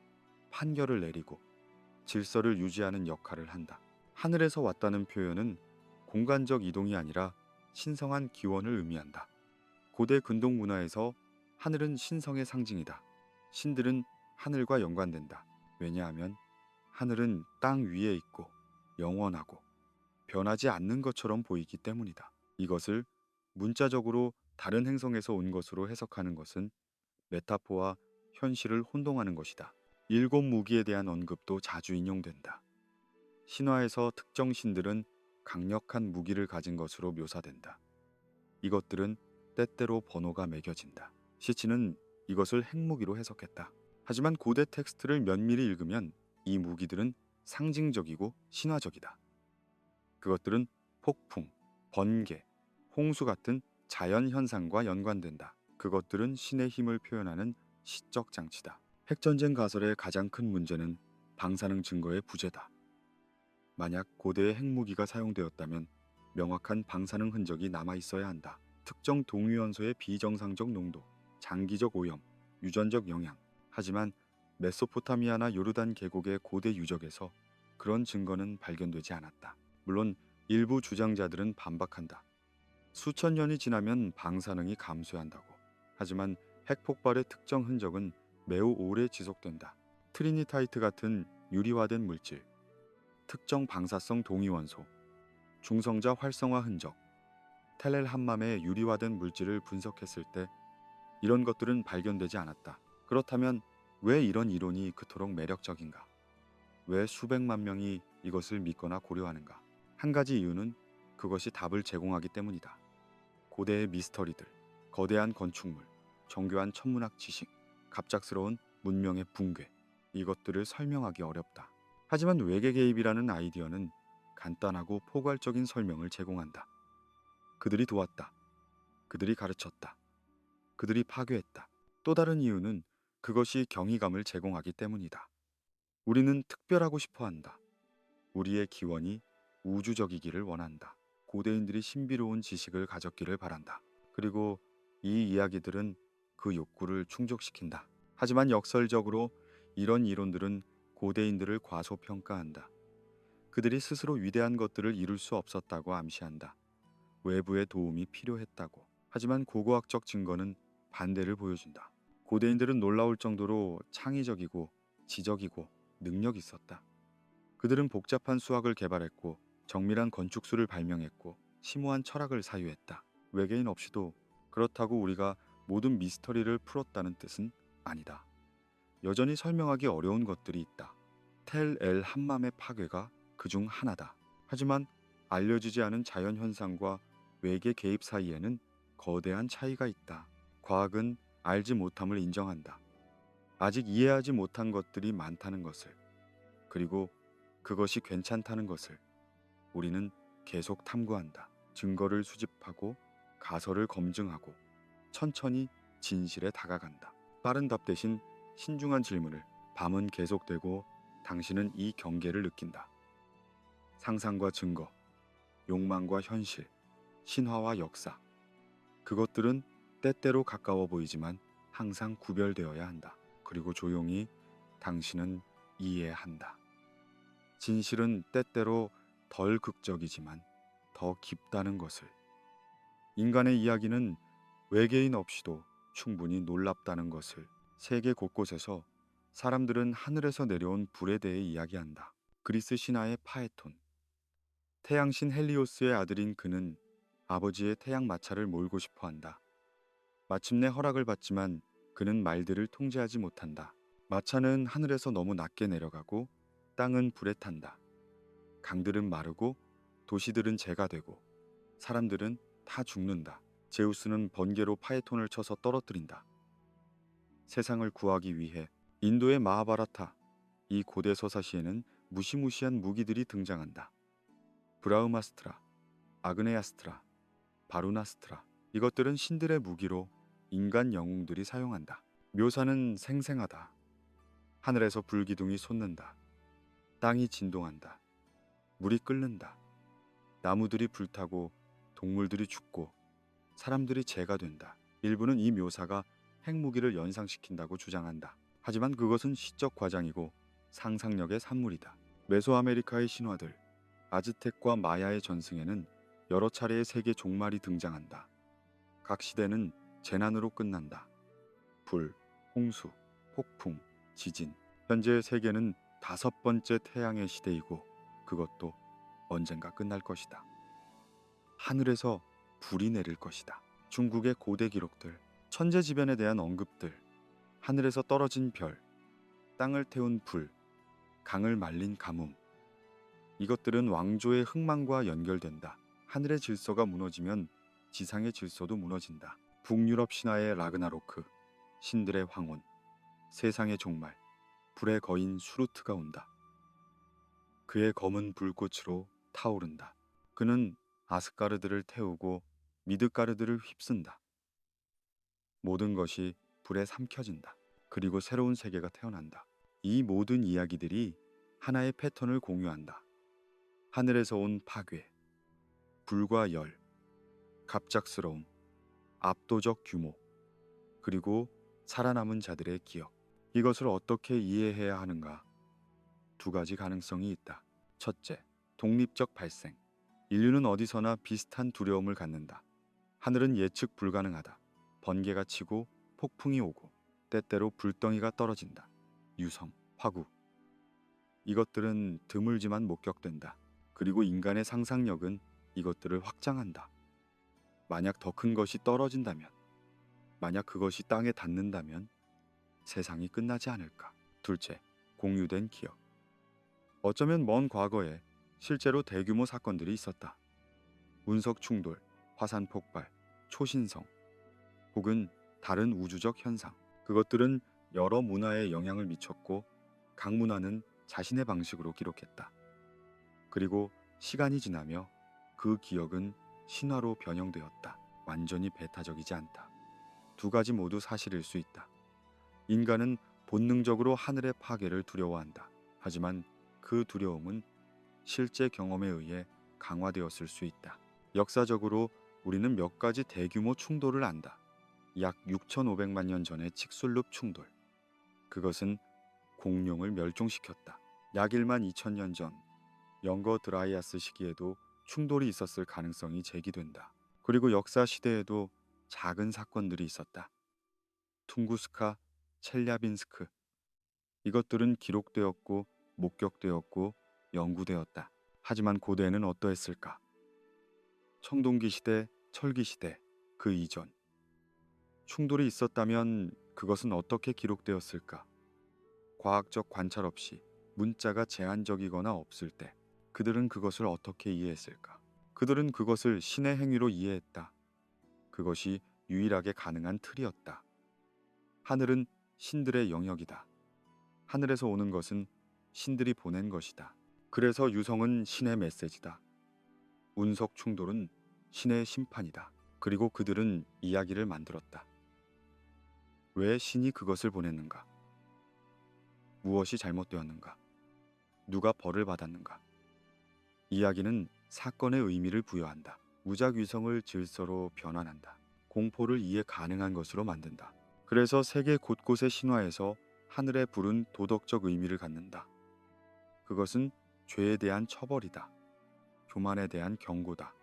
Speaker 1: 판결을 내리고 질서를 유지하는 역할을 한다. 하늘에서 왔다는 표현은 공간적 이동이 아니라 신성한 기원을 의미한다. 고대 근동 문화에서 하늘은 신성의 상징이다. 신들은 하늘과 연관된다. 왜냐하면 하늘은 땅 위에 있고 영원하고 변하지 않는 것처럼 보이기 때문이다. 이것을 문자적으로 다른 행성에서 온 것으로 해석하는 것은 메타포와 현실을 혼동하는 것이다. 일곱 무기에 대한 언급도 자주 인용된다. 신화에서 특정 신들은 강력한 무기를 가진 것으로 묘사된다. 이것들은 때때로 번호가 매겨진다. 시치는 이것을 핵무기로 해석했다. 하지만 고대 텍스트를 면밀히 읽으면 이 무기들은 상징적이고 신화적이다. 그것들은 폭풍, 번개, 홍수 같은 자연 현상과 연관된다. 그것들은 신의 힘을 표현하는 시적 장치다. 핵전쟁 가설의 가장 큰 문제는 방사능 증거의 부재다. 만약 고대의 핵무기가 사용되었다면 명확한 방사능 흔적이 남아 있어야 한다. 특정 동위원소의 비정상적 농도, 장기적 오염, 유전적 영향. 하지만 메소포타미아나 요르단 계곡의 고대 유적에서 그런 증거는 발견되지 않았다. 물론 일부 주장자들은 반박한다. 수천 년이 지나면 방사능이 감소한다고. 하지만 핵폭발의 특정 흔적은 매우 오래 지속된다. 트리니타이트 같은 유리화된 물질, 특정 방사성 동위원소, 중성자 활성화 흔적, 텔렐 함맘의 유리화된 물질을 분석했을 때 이런 것들은 발견되지 않았다. 그렇다면 왜 이런 이론이 그토록 매력적인가? 왜 수백만 명이 이것을 믿거나 고려하는가? 한 가지 이유는 그것이 답을 제공하기 때문이다. 고대의 미스터리들, 거대한 건축물, 정교한 천문학 지식, 갑작스러운 문명의 붕괴, 이것들을 설명하기 어렵다. 하지만 외계 개입이라는 아이디어는 간단하고 포괄적인 설명을 제공한다. 그들이 도왔다. 그들이 가르쳤다. 그들이 파괴했다. 또 다른 이유는 그것이 경이감을 제공하기 때문이다. 우리는 특별하고 싶어 한다. 우리의 기원이 우주적이기를 원한다. 고대인들이 신비로운 지식을 가졌기를 바란다. 그리고 이 이야기들은 그 욕구를 충족시킨다. 하지만 역설적으로 이런 이론들은 고대인들을 과소평가한다. 그들이 스스로 위대한 것들을 이룰 수 없었다고 암시한다. 외부의 도움이 필요했다고. 하지만 고고학적 증거는 반대를 보여준다. 고대인들은 놀라울 정도로 창의적이고 지적이고 능력 있었다. 그들은 복잡한 수학을 개발했고 정밀한 건축술을 발명했고 심오한 철학을 사유했다. 외계인 없이도 그렇다고 우리가 모든 미스터리를 풀었다는 뜻은 아니다. 여전히 설명하기 어려운 것들이 있다. 텔 엘 함맘의 파괴가 그 중 하나다. 하지만 알려지지 않은 자연 현상과 외계 개입 사이에는 거대한 차이가 있다. 과학은 알지 못함을 인정한다. 아직 이해하지 못한 것들이 많다는 것을, 그리고 그것이 괜찮다는 것을 우리는 계속 탐구한다. 증거를 수집하고 가설을 검증하고 천천히 진실에 다가간다. 빠른 답 대신 신중한 질문을. 밤은 계속되고 당신은 이 경계를 느낀다. 상상과 증거, 욕망과 현실, 신화와 역사. 그것들은 때때로 가까워 보이지만 항상 구별되어야 한다. 그리고 조용히 당신은 이해한다. 진실은 때때로 덜 극적이지만 더 깊다는 것을. 인간의 이야기는 외계인 없이도 충분히 놀랍다는 것을. 세계 곳곳에서 사람들은 하늘에서 내려온 불에 대해 이야기한다. 그리스 신화의 파에톤. 태양신 헬리오스의 아들인 그는 아버지의 태양 마차를 몰고 싶어 한다. 마침내 허락을 받지만 그는 말들을 통제하지 못한다. 마차는 하늘에서 너무 낮게 내려가고 땅은 불에 탄다. 강들은 마르고 도시들은 재가 되고 사람들은 다 죽는다. 제우스는 번개로 파에톤을 쳐서 떨어뜨린다. 세상을 구하기 위해 인도의 마하바라타, 이 고대 서사시에는 무시무시한 무기들이 등장한다. 브라흐마스트라, 아그네아스트라, 바루나스트라. 이것들은 신들의 무기로 인간 영웅들이 사용한다. 묘사는 생생하다. 하늘에서 불기둥이 솟는다. 땅이 진동한다. 물이 끓는다. 나무들이 불타고 동물들이 죽고 사람들이 재가 된다. 일부는 이 묘사가 핵무기를 연상시킨다고 주장한다. 하지만 그것은 시적 과장이고 상상력의 산물이다. 메소아메리카의 신화들, 아즈텍과 마야의 전승에는 여러 차례의 세계 종말이 등장한다. 각 시대는 재난으로 끝난다. 불, 홍수, 폭풍, 지진. 현재의 세계는 5번째 태양의 시대이고 그것도 언젠가 끝날 것이다. 하늘에서 불이 내릴 것이다. 중국의 고대 기록들, 천재지변에 대한 언급들, 하늘에서 떨어진 별, 땅을 태운 불, 강을 말린 가뭄. 이것들은 왕조의 흥망과 연결된다. 하늘의 질서가 무너지면 지상의 질서도 무너진다. 북유럽 신화의 라그나로크, 신들의 황혼, 세상의 종말, 불의 거인 수루트가 온다. 그의 검은 불꽃으로 타오른다. 그는 아스가르드를 태우고 미드가르드를 휩쓴다. 모든 것이 불에 삼켜진다. 그리고 새로운 세계가 태어난다. 이 모든 이야기들이 하나의 패턴을 공유한다. 하늘에서 온 파괴, 불과 열, 갑작스러움, 압도적 규모, 그리고 살아남은 자들의 기억. 이것을 어떻게 이해해야 하는가? 두 가지 가능성이 있다. 첫째, 독립적 발생. 인류는 어디서나 비슷한 두려움을 갖는다. 하늘은 예측 불가능하다. 번개가 치고 폭풍이 오고 때때로 불덩이가 떨어진다. 유성, 화구. 이것들은 드물지만 목격된다. 그리고 인간의 상상력은 이것들을 확장한다. 만약 더 큰 것이 떨어진다면, 만약 그것이 땅에 닿는다면 세상이 끝나지 않을까. 둘째, 공유된 기억. 어쩌면 먼 과거에 실제로 대규모 사건들이 있었다. 운석 충돌, 화산 폭발, 초신성, 혹은 다른 우주적 현상. 그것들은 여러 문화에 영향을 미쳤고 각 문화는 자신의 방식으로 기록했다. 그리고 시간이 지나며 그 기억은 신화로 변형되었다. 완전히 배타적이지 않다. 두 가지 모두 사실일 수 있다. 인간은 본능적으로 하늘의 파괴를 두려워한다. 하지만 그 두려움은 실제 경험에 의해 강화되었을 수 있다. 역사적으로 우리는 몇 가지 대규모 충돌을 안다. 약 6,500만 년 전의 칙술룹 충돌. 그것은 공룡을 멸종시켰다. 약 1만 2천 년 전 영거 드라이아스 시기에도 충돌이 있었을 가능성이 제기된다. 그리고 역사 시대에도 작은 사건들이 있었다. 퉁구스카, 첼야빈스크. 이것들은 기록되었고 목격되었고 연구되었다. 하지만 고대에는 어떠했을까? 청동기 시대, 철기 시대, 그 이전. 충돌이 있었다면 그것은 어떻게 기록되었을까? 과학적 관찰 없이 문자가 제한적이거나 없을 때 그들은 그것을 어떻게 이해했을까? 그들은 그것을 신의 행위로 이해했다. 그것이 유일하게 가능한 틀이었다. 하늘은 신들의 영역이다. 하늘에서 오는 것은 신들이 보낸 것이다. 그래서 유성은 신의 메시지다. 운석 충돌은 신의 심판이다. 그리고 그들은 이야기를 만들었다. 왜 신이 그것을 보냈는가? 무엇이 잘못되었는가? 누가 벌을 받았는가? 이야기는 사건의 의미를 부여한다. 무작 위성을 질서로 변환한다. 공포를 이해 가능한 것으로 만든다. 그래서 세계 곳곳의 신화에서 하늘의 불은 도덕적 의미를 갖는다. 그것은 죄에 대한 처벌이다. 교만에 대한 경고다.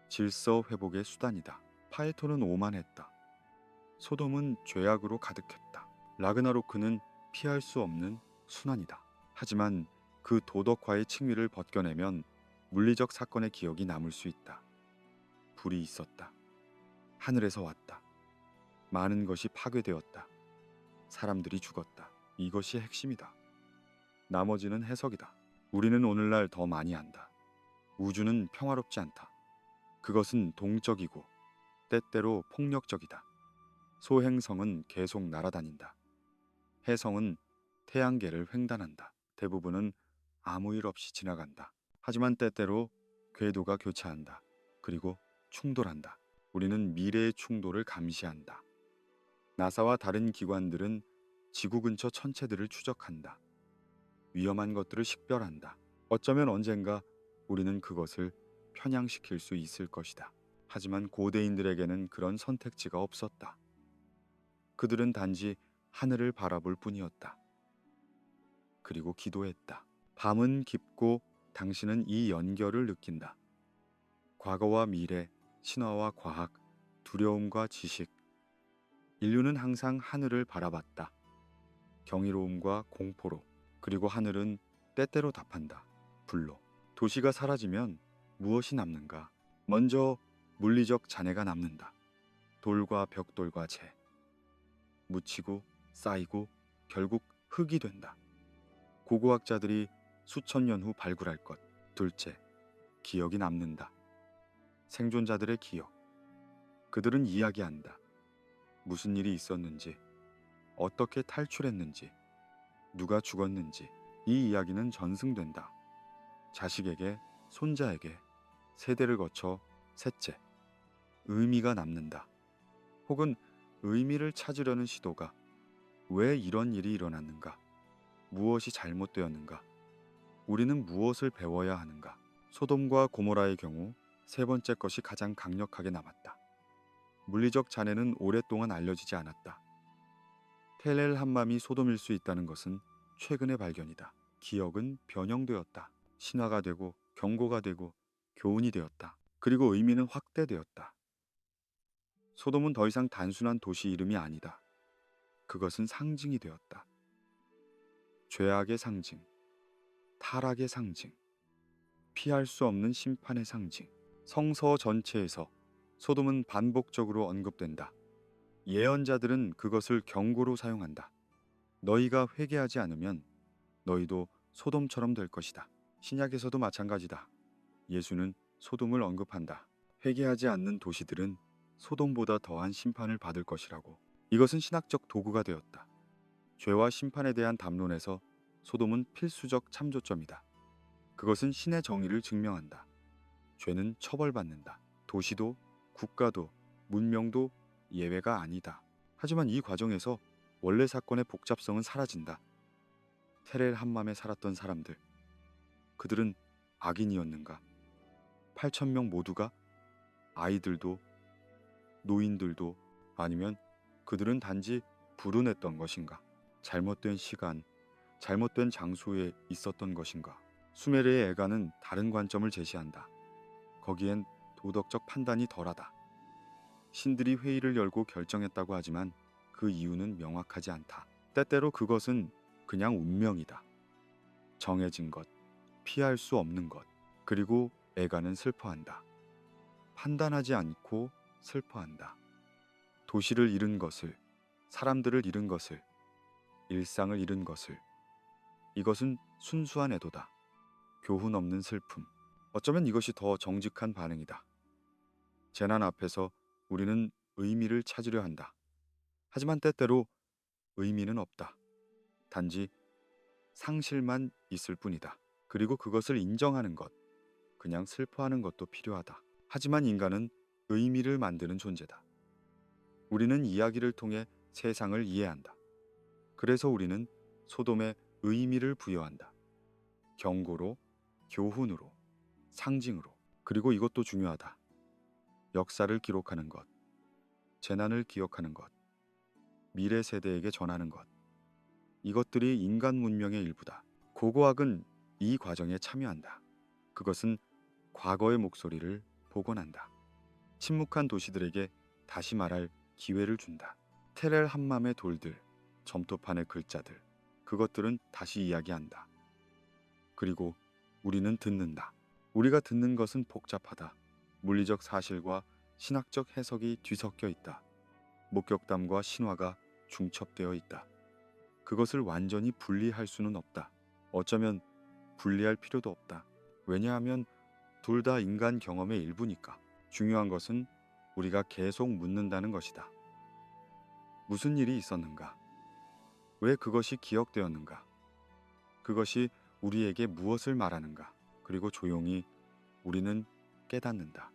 Speaker 1: 질서 회복의 수단이다. 파에토는 오만했다. 소돔은 죄악으로 가득했다. 라그나로크는 피할 수 없는 순환이다. 하지만 그 도덕화의 칭의를 벗겨내면 물리적 사건의 기억이 남을 수 있다. 불이 있었다. 하늘에서 왔다. 많은 것이 파괴되었다. 사람들이 죽었다. 이것이 핵심이다. 나머지는 해석이다. 우리는 오늘날 더 많이 안다. 우주는 평화롭지 않다. 그것은 동적이고 때때로 폭력적이다. 소행성은 계속 날아다닌다. 해성은 태양계를 횡단한다. 대부분은 아무 일 없이 지나간다. 하지만 때때로 궤도가 교차한다. 그리고 충돌한다. 우리는 미래의 충돌을 감시한다. 나사와 다른 기관들은 지구 근처 천체들을 추적한다. 위험한 것들을 식별한다. 어쩌면 언젠가 우리는 그것을 편향시킬 수 있을 것이다. 하지만 고대인들에게는 그런 선택지가 없었다. 그들은 단지 하늘을 바라볼 뿐이었다. 그리고 기도했다. 밤은 깊고 당신은 이 연결을 느낀다. 과거와 미래, 신화와 과학, 두려움과 지식. 인류는 항상 하늘을 바라봤다. 경이로움과 공포로. 그리고 하늘은 때때로 답한다. 불로. 도시가 사라지면 무엇이 남는가? 먼저 물리적 잔해가 남는다. 돌과 벽돌과 재. 묻히고 쌓이고 결국 흙이 된다. 고고학자들이 수천 년 후 발굴할 것. 둘째, 기억이 남는다. 생존자들의 기억. 그들은 이야기한다. 무슨 일이 있었는지, 어떻게 탈출했는지, 누가 죽었는지. 이 이야기는 전승된다. 자식에게, 손자에게, 세대를 거쳐 셋째, 의미가 남는다. 혹은 의미를 찾으려는 시도가 왜 이런 일이 일어났는가? 무엇이 잘못되었는가? 우리는 무엇을 배워야 하는가? 소돔과 고모라의 경우 세 번째 것이 가장 강력하게 남았다. 물리적 잔해는 오랫동안 알려지지 않았다. 텔 엘 함맘이 소돔일 수 있다는 것은 최근의 발견이다. 기억은 변형되었다. 신화가 되고 경고가 되고 교훈이 되었다. 그리고 의미는 확대되었다. 소돔은 더 이상 단순한 도시 이름이 아니다. 그것은 상징이 되었다. 죄악의 상징, 타락의 상징, 피할 수 없는 심판의 상징. 성서 전체에서 소돔은 반복적으로 언급된다. 예언자들은 그것을 경고로 사용한다. 너희가 회개하지 않으면 너희도 소돔처럼 될 것이다. 신약에서도 마찬가지다. 예수는 소돔을 언급한다. 회개하지 않는 도시들은 소돔보다 더한 심판을 받을 것이라고. 이것은 신학적 도구가 되었다. 죄와 심판에 대한 담론에서 소돔은 필수적 참조점이다. 그것은 신의 정의를 증명한다. 죄는 처벌받는다. 도시도 국가도 문명도 예외가 아니다. 하지만 이 과정에서 원래 사건의 복잡성은 사라진다. 텔 엘 함맘에 살았던 사람들, 그들은 악인이었는가? 8천 명 모두가? 아이들도 노인들도? 아니면 그들은 단지 불운했던 것인가? 잘못된 시간, 잘못된 장소에 있었던 것인가? 수메르의 애가는 다른 관점을 제시한다. 거기엔 도덕적 판단이 덜하다. 신들이 회의를 열고 결정했다고 하지만 그 이유는 명확하지 않다. 때때로 그것은 그냥 운명이다. 정해진 것, 피할 수 없는 것. 그리고 애가는 슬퍼한다. 판단하지 않고 슬퍼한다. 도시를 잃은 것을, 사람들을 잃은 것을, 일상을 잃은 것을. 이것은 순수한 애도다. 교훈 없는 슬픔. 어쩌면 이것이 더 정직한 반응이다. 재난 앞에서 우리는 의미를 찾으려 한다. 하지만 때때로 의미는 없다. 단지 상실만 있을 뿐이다. 그리고 그것을 인정하는 것, 그냥 슬퍼하는 것도 필요하다. 하지만 인간은 의미를 만드는 존재다. 우리는 이야기를 통해 세상을 이해한다. 그래서 우리는 소돔에 의미를 부여한다. 경고로, 교훈으로, 상징으로. 그리고 이것도 중요하다. 역사를 기록하는 것, 재난을 기억하는 것, 미래 세대에게 전하는 것. 이것들이 인간 문명의 일부다. 고고학은 이 과정에 참여한다. 그것은 과거의 목소리를 복원한다. 침묵한 도시들에게 다시 말할 기회를 준다. 텔 엘 함맘의 돌들, 점토판의 글자들, 그것들은 다시 이야기한다. 그리고 우리는 듣는다. 우리가 듣는 것은 복잡하다. 물리적 사실과 신학적 해석이 뒤섞여 있다. 목격담과 신화가 중첩되어 있다. 그것을 완전히 분리할 수는 없다. 어쩌면 분리할 필요도 없다. 왜냐하면 둘 다 인간 경험의 일부니까. 중요한 것은 우리가 계속 묻는다는 것이다. 무슨 일이 있었는가? 왜 그것이 기억되었는가? 그것이 우리에게 무엇을 말하는가? 그리고 조용히 우리는 깨닫는다.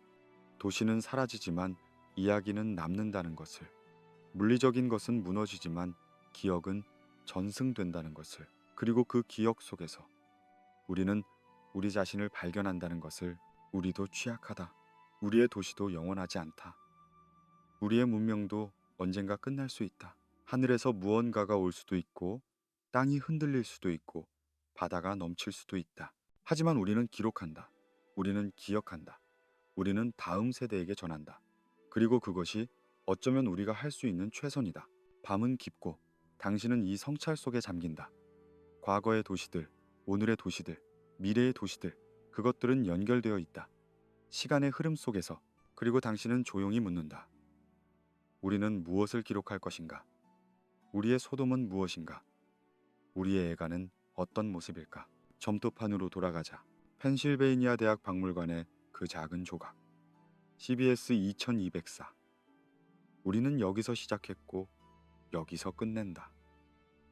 Speaker 1: 도시는 사라지지만 이야기는 남는다는 것을. 물리적인 것은 무너지지만 기억은 전승된다는 것을. 그리고 그 기억 속에서 우리는 우리 자신을 발견한다는 것을. 우리도 취약하다. 우리의 도시도 영원하지 않다. 우리의 문명도 언젠가 끝날 수 있다. 하늘에서 무언가가 올 수도 있고 땅이 흔들릴 수도 있고 바다가 넘칠 수도 있다. 하지만 우리는 기록한다. 우리는 기억한다. 우리는 다음 세대에게 전한다. 그리고 그것이 어쩌면 우리가 할 수 있는 최선이다. 밤은 깊고 당신은 이 성찰 속에 잠긴다. 과거의 도시들, 오늘의 도시들, 미래의 도시들, 그것들은 연결되어 있다. 시간의 흐름 속에서. 그리고 당신은 조용히 묻는다. 우리는 무엇을 기록할 것인가? 우리의 소돔은 무엇인가? 우리의 애가는 어떤 모습일까? 점토판으로 돌아가자. 펜실베이니아 대학 박물관의 그 작은 조각. CBS 2204. 우리는 여기서 시작했고 여기서 끝낸다.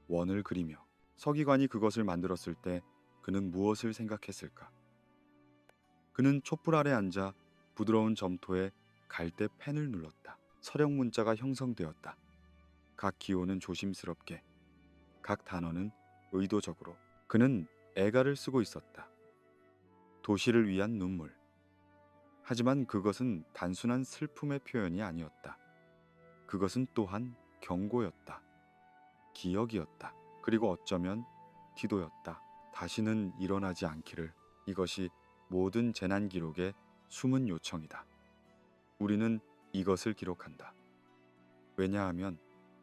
Speaker 1: 원을 그리며. 서기관이 그것을 만들었을 때 그는 무엇을 생각했을까? 그는 촛불 아래 앉아 부드러운 점토에 갈대 펜을 눌렀다. 서령 문자가 형성되었다. 각 기호는 조심스럽게, 각 단어는 의도적으로. 그는 애가를 쓰고 있었다. 도시를 위한 눈물. 하지만 그것은 단순한 슬픔의 표현이 아니었다. 그것은 또한 경고였다. 기억이었다. 그리고 어쩌면 기도였다. 다시는 일어나지 않기를. 이것이 모든 재난 기록의 숨은 요청이다. 우리는 이것을 기록한다. 왜냐하면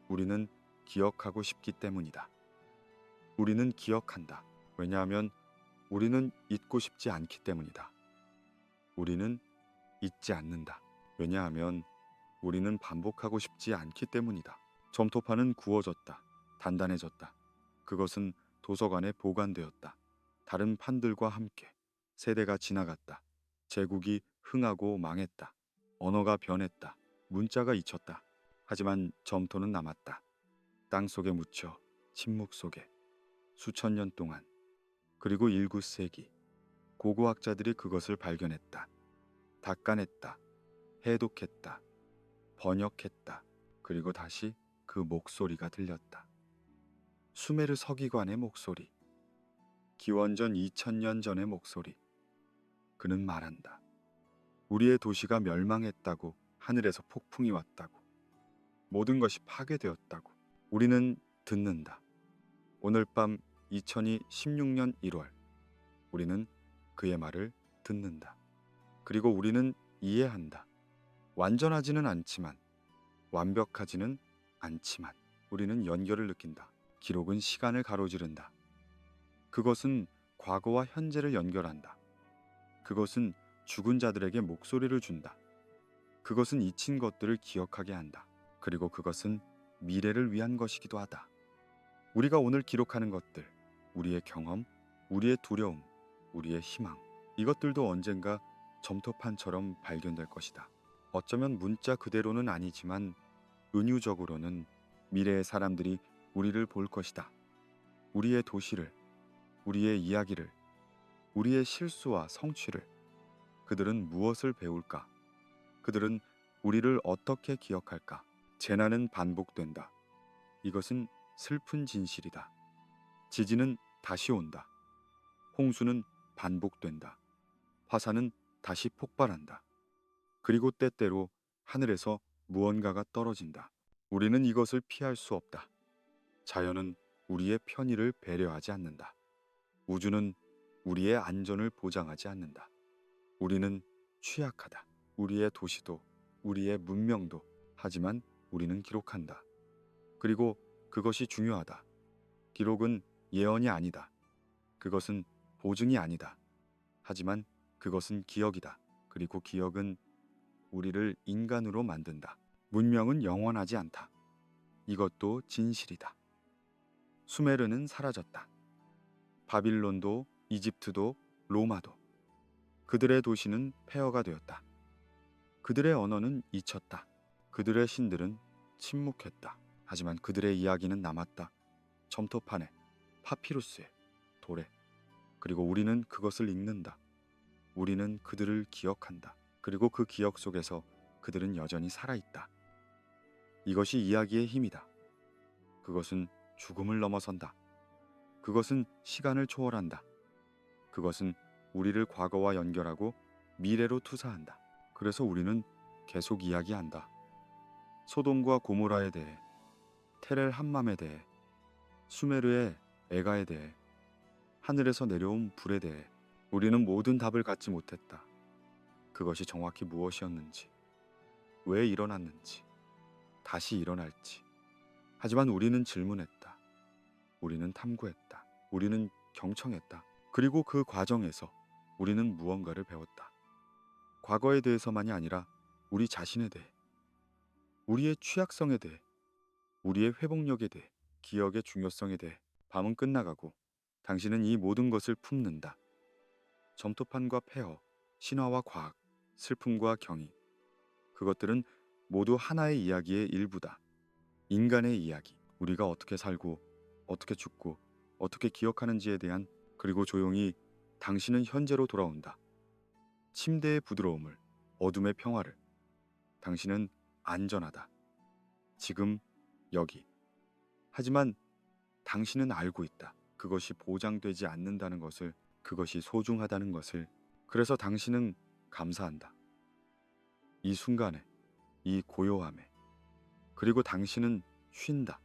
Speaker 1: 우리는 기억하고 싶기 때문이다. 우리는 기억한다. 왜냐하면 우리는 잊고 싶지 않기 때문이다. 우리는 잊지 않는다. 왜냐하면 우리는 반복하고 싶지 않기 때문이다. 점토판은 구워졌다. 단단해졌다. 그것은 도서관에 보관되었다. 다른 판들과 함께 세대가 지나갔다. 제국이 흥하고 망했다. 언어가 변했다. 문자가 잊혔다. 하지만 점토는 남았다. 땅 속에 묻혀 침묵 속에 수천 년 동안. 그리고 19세기 고고학자들이 그것을 발견했다. 닦아냈다. 해독했다. 번역했다. 그리고 다시 그 목소리가 들렸다. 수메르 서기관의 목소리. 기원전 2000년 전의 목소리. 그는 말한다. 우리의 도시가 멸망했다고. 하늘에서 폭풍이 왔다고. 모든 것이 파괴되었다고. 우리는 듣는다. 오늘 밤 2016년 1월 우리는 그의 말을 듣는다. 그리고 우리는 이해한다. 완전하지는 않지만, 완벽하지는 않지만 우리는 연결을 느낀다. 기록은 시간을 가로지른다. 그것은 과거와 현재를 연결한다. 그것은 죽은 자들에게 목소리를 준다. 그것은 잊힌 것들을 기억하게 한다. 그리고 그것은 미래를 위한 것이기도 하다. 우리가 오늘 기록하는 것들, 우리의 경험, 우리의 두려움, 우리의 희망, 이것들도 언젠가 점토판처럼 발견될 것이다. 어쩌면 문자 그대로는 아니지만 은유적으로는 미래의 사람들이 우리를 볼 것이다. 우리의 도시를, 우리의 이야기를, 우리의 실수와 성취를. 그들은 무엇을 배울까? 그들은 우리를 어떻게 기억할까? 재난은 반복된다. 이것은 슬픈 진실이다. 지진은 다시 온다. 홍수는 반복된다. 화산은 다시 폭발한다. 그리고 때때로 하늘에서 무언가가 떨어진다. 우리는 이것을 피할 수 없다. 자연은 우리의 편의를 배려하지 않는다. 우주는 우리의 안전을 보장하지 않는다. 우리는 취약하다. 우리의 도시도, 우리의 문명도. 하지만 우리는 기록한다. 그리고 그것이 중요하다. 기록은 예언이 아니다. 그것은 보증이 아니다. 하지만 그것은 기억이다. 그리고 기억은 우리를 인간으로 만든다. 문명은 영원하지 않다. 이것도 진실이다. 수메르는 사라졌다. 바빌론도, 이집트도, 로마도. 그들의 도시는 폐허가 되었다. 그들의 언어는 잊혔다. 그들의 신들은 침묵했다. 하지만 그들의 이야기는 남았다. 점토판에, 파피루스에, 돌에. 그리고 우리는 그것을 읽는다. 우리는 그들을 기억한다. 그리고 그 기억 속에서 그들은 여전히 살아있다. 이것이 이야기의 힘이다. 그것은 죽음을 넘어선다. 그것은 시간을 초월한다. 그것은 우리를 과거와 연결하고 미래로 투사한다. 그래서 우리는 계속 이야기한다. 소돔과 고모라에 대해, 테렐 함맘에 대해, 수메르의 에가에 대해, 하늘에서 내려온 불에 대해. 우리는 모든 답을 갖지 못했다. 그것이 정확히 무엇이었는지, 왜 일어났는지, 다시 일어날지. 하지만 우리는 질문했다. 우리는 탐구했다. 우리는 경청했다. 그리고 그 과정에서 우리는 무언가를 배웠다. 과거에 대해서만이 아니라 우리 자신에 대해, 우리의 취약성에 대해, 우리의 회복력에 대해, 기억의 중요성에 대해. 밤은 끝나가고 당신은 이 모든 것을 품는다. 점토판과 폐허, 신화와 과학, 슬픔과 경이. 그것들은 모두 하나의 이야기의 일부다. 인간의 이야기. 우리가 어떻게 살고, 어떻게 죽고, 어떻게 기억하는지에 대한. 그리고 조용히 당신은 현재로 돌아온다. 침대의 부드러움을, 어둠의 평화를. 당신은 안전하다. 지금 여기. 하지만 당신은 알고 있다. 그것이 보장되지 않는다는 것을, 그것이 소중하다는 것을. 그래서 당신은 감사한다. 이 순간에, 이 고요함에. 그리고 당신은 쉰다.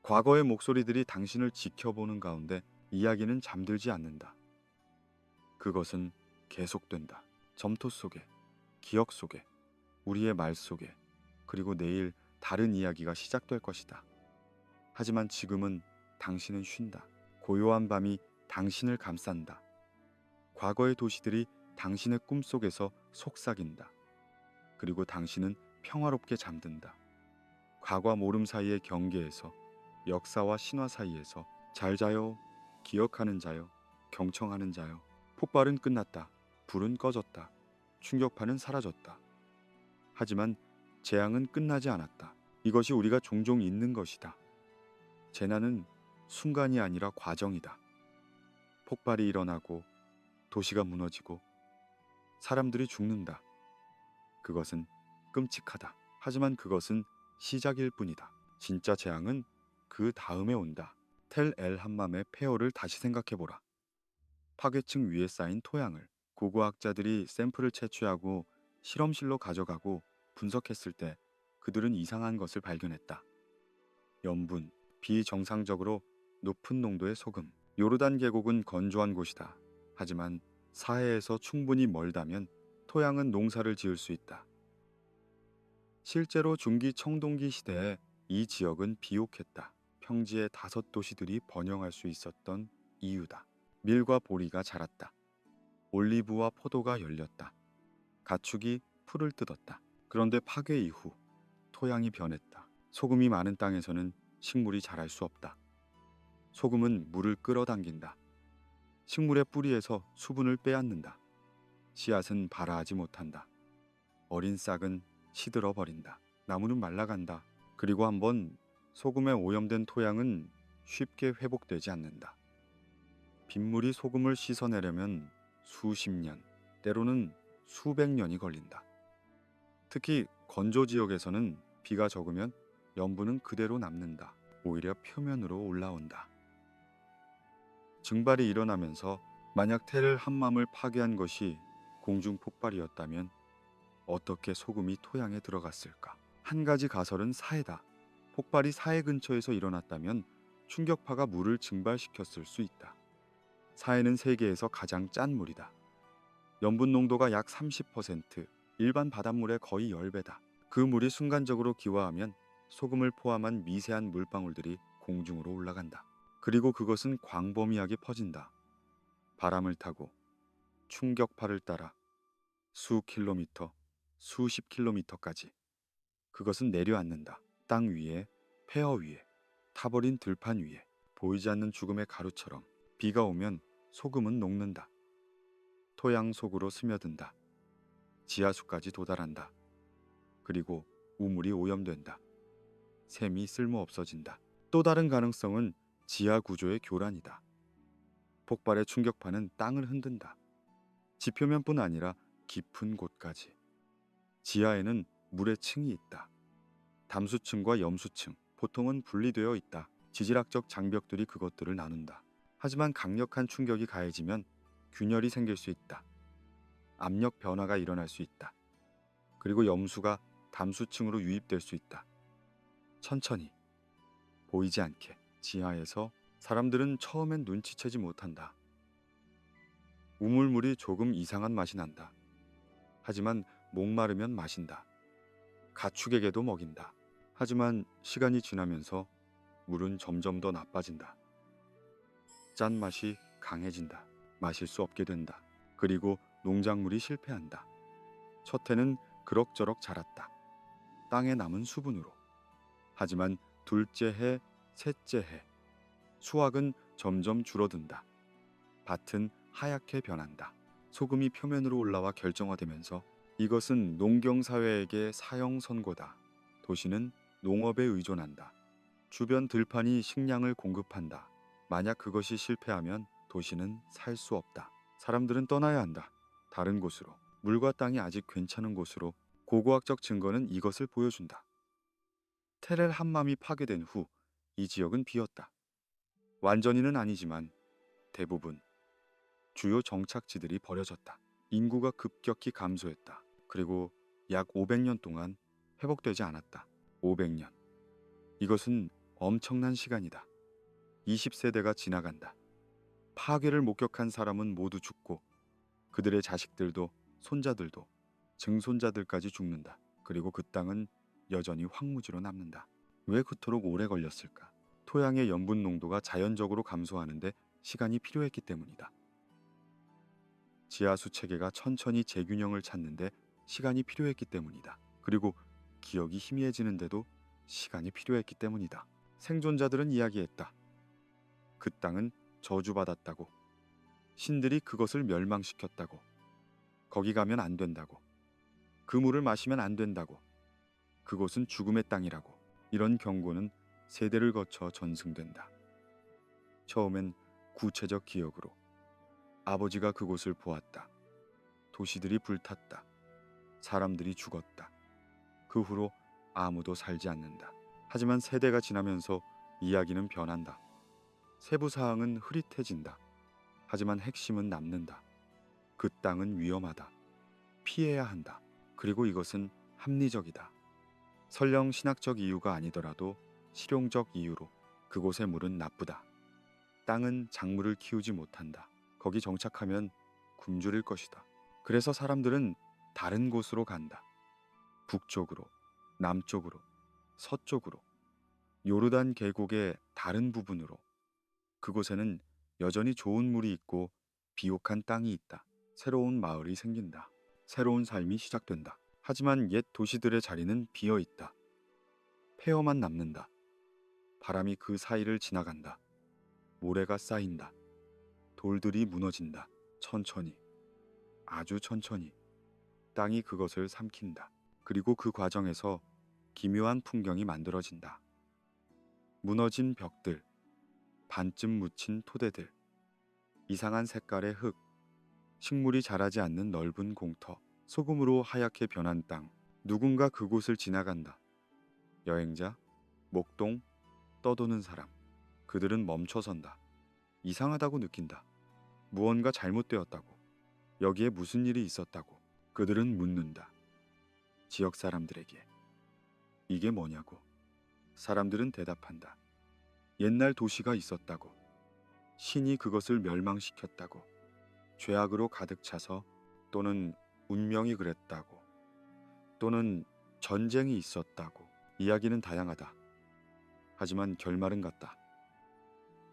Speaker 1: 과거의 목소리들이 당신을 지켜보는 가운데 이야기는 잠들지 않는다. 그것은 계속된다. 점토 속에, 기억 속에, 우리의 말 속에, 그리고 내일 다른 이야기가 시작될 것이다. 하지만 지금은 당신은 쉰다. 고요한 밤이 당신을 감싼다. 과거의 도시들이 당신의 꿈속에서 속삭인다. 그리고 당신은 평화롭게 잠든다. 과거와 모름 사이의 경계에서, 역사와 신화 사이에서. 잘 자요. 기억하는 자요. 경청하는 자요. 폭발은 끝났다. 불은 꺼졌다. 충격파는 사라졌다. 하지만 재앙은 끝나지 않았다. 이것이 우리가 종종 잊는 것이다. 재난은 순간이 아니라 과정이다. 폭발이 일어나고 도시가 무너지고 사람들이 죽는다. 그것은 끔찍하다. 하지만 그것은 시작일 뿐이다. 진짜 재앙은 그 다음에 온다. 텔 엘 함맘의 폐허를 다시 생각해보라. 파괴층 위에 쌓인 토양을 고고학자들이 샘플을 채취하고 실험실로 가져가고 분석했을 때 그들은 이상한 것을 발견했다. 염분, 비정상적으로 높은 농도의 소금. 요르단 계곡은 건조한 곳이다. 하지만 사해에서 충분히 멀다면 토양은 농사를 지을 수 있다. 실제로 중기 청동기 시대에 이 지역은 비옥했다. 평지의 5도시들이 번영할 수 있었던 이유다. 밀과 보리가 자랐다. 올리브와 포도가 열렸다. 가축이 풀을 뜯었다. 그런데 파괴 이후 토양이 변했다. 소금이 많은 땅에서는 식물이 자랄 수 없다. 소금은 물을 끌어당긴다. 식물의 뿌리에서 수분을 빼앗는다. 씨앗은 발아하지 못한다. 어린 싹은 시들어 버린다. 나무는 말라간다. 그리고 한번 소금에 오염된 토양은 쉽게 회복되지 않는다. 빗물이 소금을 씻어내려면 수십 년, 때로는 수백 년이 걸린다. 특히 건조 지역에서는 비가 적으면 염분은 그대로 남는다. 오히려 표면으로 올라온다. 증발이 일어나면서 만약 텔 함맘을 파괴한 것이 공중 폭발이었다면 어떻게 소금이 토양에 들어갔을까? 한 가지 가설은 사해다. 폭발이 사해 근처에서 일어났다면 충격파가 물을 증발시켰을 수 있다. 사해는 세계에서 가장 짠 물이다. 염분 농도가 약 30%, 일반 바닷물의 거의 10배다. 그 물이 순간적으로 기화하면 소금을 포함한 미세한 물방울들이 공중으로 올라간다. 그리고 그것은 광범위하게 퍼진다. 바람을 타고 충격파를 따라 수 킬로미터, 수십 킬로미터까지. 그것은 내려앉는다. 땅 위에, 폐허 위에, 타버린 들판 위에, 보이지 않는 죽음의 가루처럼. 비가 오면 소금은 녹는다. 토양 속으로 스며든다. 지하수까지 도달한다. 그리고 우물이 오염된다. 샘이 쓸모 없어진다. 또 다른 가능성은 지하 구조의 교란이다. 폭발의 충격파는 땅을 흔든다. 지표면뿐 아니라 깊은 곳까지. 지하에는 물의 층이 있다. 담수층과 염수층, 보통은 분리되어 있다. 지질학적 장벽들이 그것들을 나눈다. 하지만 강력한 충격이 가해지면 균열이 생길 수 있다. 압력 변화가 일어날 수 있다. 그리고 염수가 담수층으로 유입될 수 있다. 천천히, 보이지 않게. 지하에서 사람들은 처음엔 눈치채지 못한다. 우물물이 조금 이상한 맛이 난다. 하지만 목마르면 마신다. 가축에게도 먹인다. 하지만 시간이 지나면서 물은 점점 더 나빠진다. 짠맛이 강해진다. 마실 수 없게 된다. 그리고 농작물이 실패한다. 첫 해는 그럭저럭 자랐다. 땅에 남은 수분으로. 하지만 둘째 해, 셋째 해, 수확은 점점 줄어든다. 밭은 하얗게 변한다. 소금이 표면으로 올라와 결정화되면서 이것은 농경사회에게 사형 선고다. 도시는 농업에 의존한다. 주변 들판이 식량을 공급한다. 만약 그것이 실패하면 도시는 살 수 없다. 사람들은 떠나야 한다. 다른 곳으로, 물과 땅이 아직 괜찮은 곳으로. 고고학적 증거는 이것을 보여준다. 테렐 함맘이 파괴된 후 이 지역은 비었다. 완전히는 아니지만 대부분 주요 정착지들이 버려졌다. 인구가 급격히 감소했다. 그리고 약 500년 동안 회복되지 않았다. 500년. 이것은 엄청난 시간이다. 20세대가 지나간다. 파괴를 목격한 사람은 모두 죽고 그들의 자식들도 손자들도 증손자들까지 죽는다. 그리고 그 땅은 여전히 황무지로 남는다. 왜 그토록 오래 걸렸을까? 토양의 염분 농도가 자연적으로 감소하는데 시간이 필요했기 때문이다. 지하수 체계가 천천히 재균형을 찾는데 시간이 필요했기 때문이다. 그리고 기억이 희미해지는데도 시간이 필요했기 때문이다. 생존자들은 이야기했다. 그 땅은 저주받았다고. 신들이 그것을 멸망시켰다고. 거기 가면 안 된다고. 그 물을 마시면 안 된다고. 그곳은 죽음의 땅이라고. 이런 경고는 세대를 거쳐 전승된다. 처음엔 구체적 기억으로. 아버지가 그곳을 보았다. 도시들이 불탔다. 사람들이 죽었다. 그 후로 아무도 살지 않는다. 하지만 세대가 지나면서 이야기는 변한다. 세부 사항은 흐릿해진다. 하지만 핵심은 남는다. 그 땅은 위험하다. 피해야 한다. 그리고 이것은 합리적이다. 설령 신학적 이유가 아니더라도 실용적 이유로 그곳의 물은 나쁘다. 땅은 작물을 키우지 못한다. 거기 정착하면 굶주릴 것이다. 그래서 사람들은 다른 곳으로 간다. 북쪽으로, 남쪽으로, 서쪽으로, 요르단 계곡의 다른 부분으로. 그곳에는 여전히 좋은 물이 있고 비옥한 땅이 있다. 새로운 마을이 생긴다. 새로운 삶이 시작된다. 하지만 옛 도시들의 자리는 비어 있다. 폐허만 남는다. 바람이 그 사이를 지나간다. 모래가 쌓인다. 돌들이 무너진다. 천천히, 아주 천천히 땅이 그것을 삼킨다. 그리고 그 과정에서 기묘한 풍경이 만들어진다. 무너진 벽들, 반쯤 묻힌 토대들, 이상한 색깔의 흙, 식물이 자라지 않는 넓은 공터, 소금으로 하얗게 변한 땅. 누군가 그곳을 지나간다. 여행자, 목동, 떠도는 사람. 그들은 멈춰선다. 이상하다고 느낀다. 무언가 잘못되었다고. 여기에 무슨 일이 있었다고. 그들은 묻는다. 지역 사람들에게. 이게 뭐냐고. 사람들은 대답한다. 옛날 도시가 있었다고. 신이 그것을 멸망시켰다고. 죄악으로 가득 차서, 또는 운명이 그랬다고. 또는 전쟁이 있었다고. 이야기는 다양하다. 하지만 결말은 같다.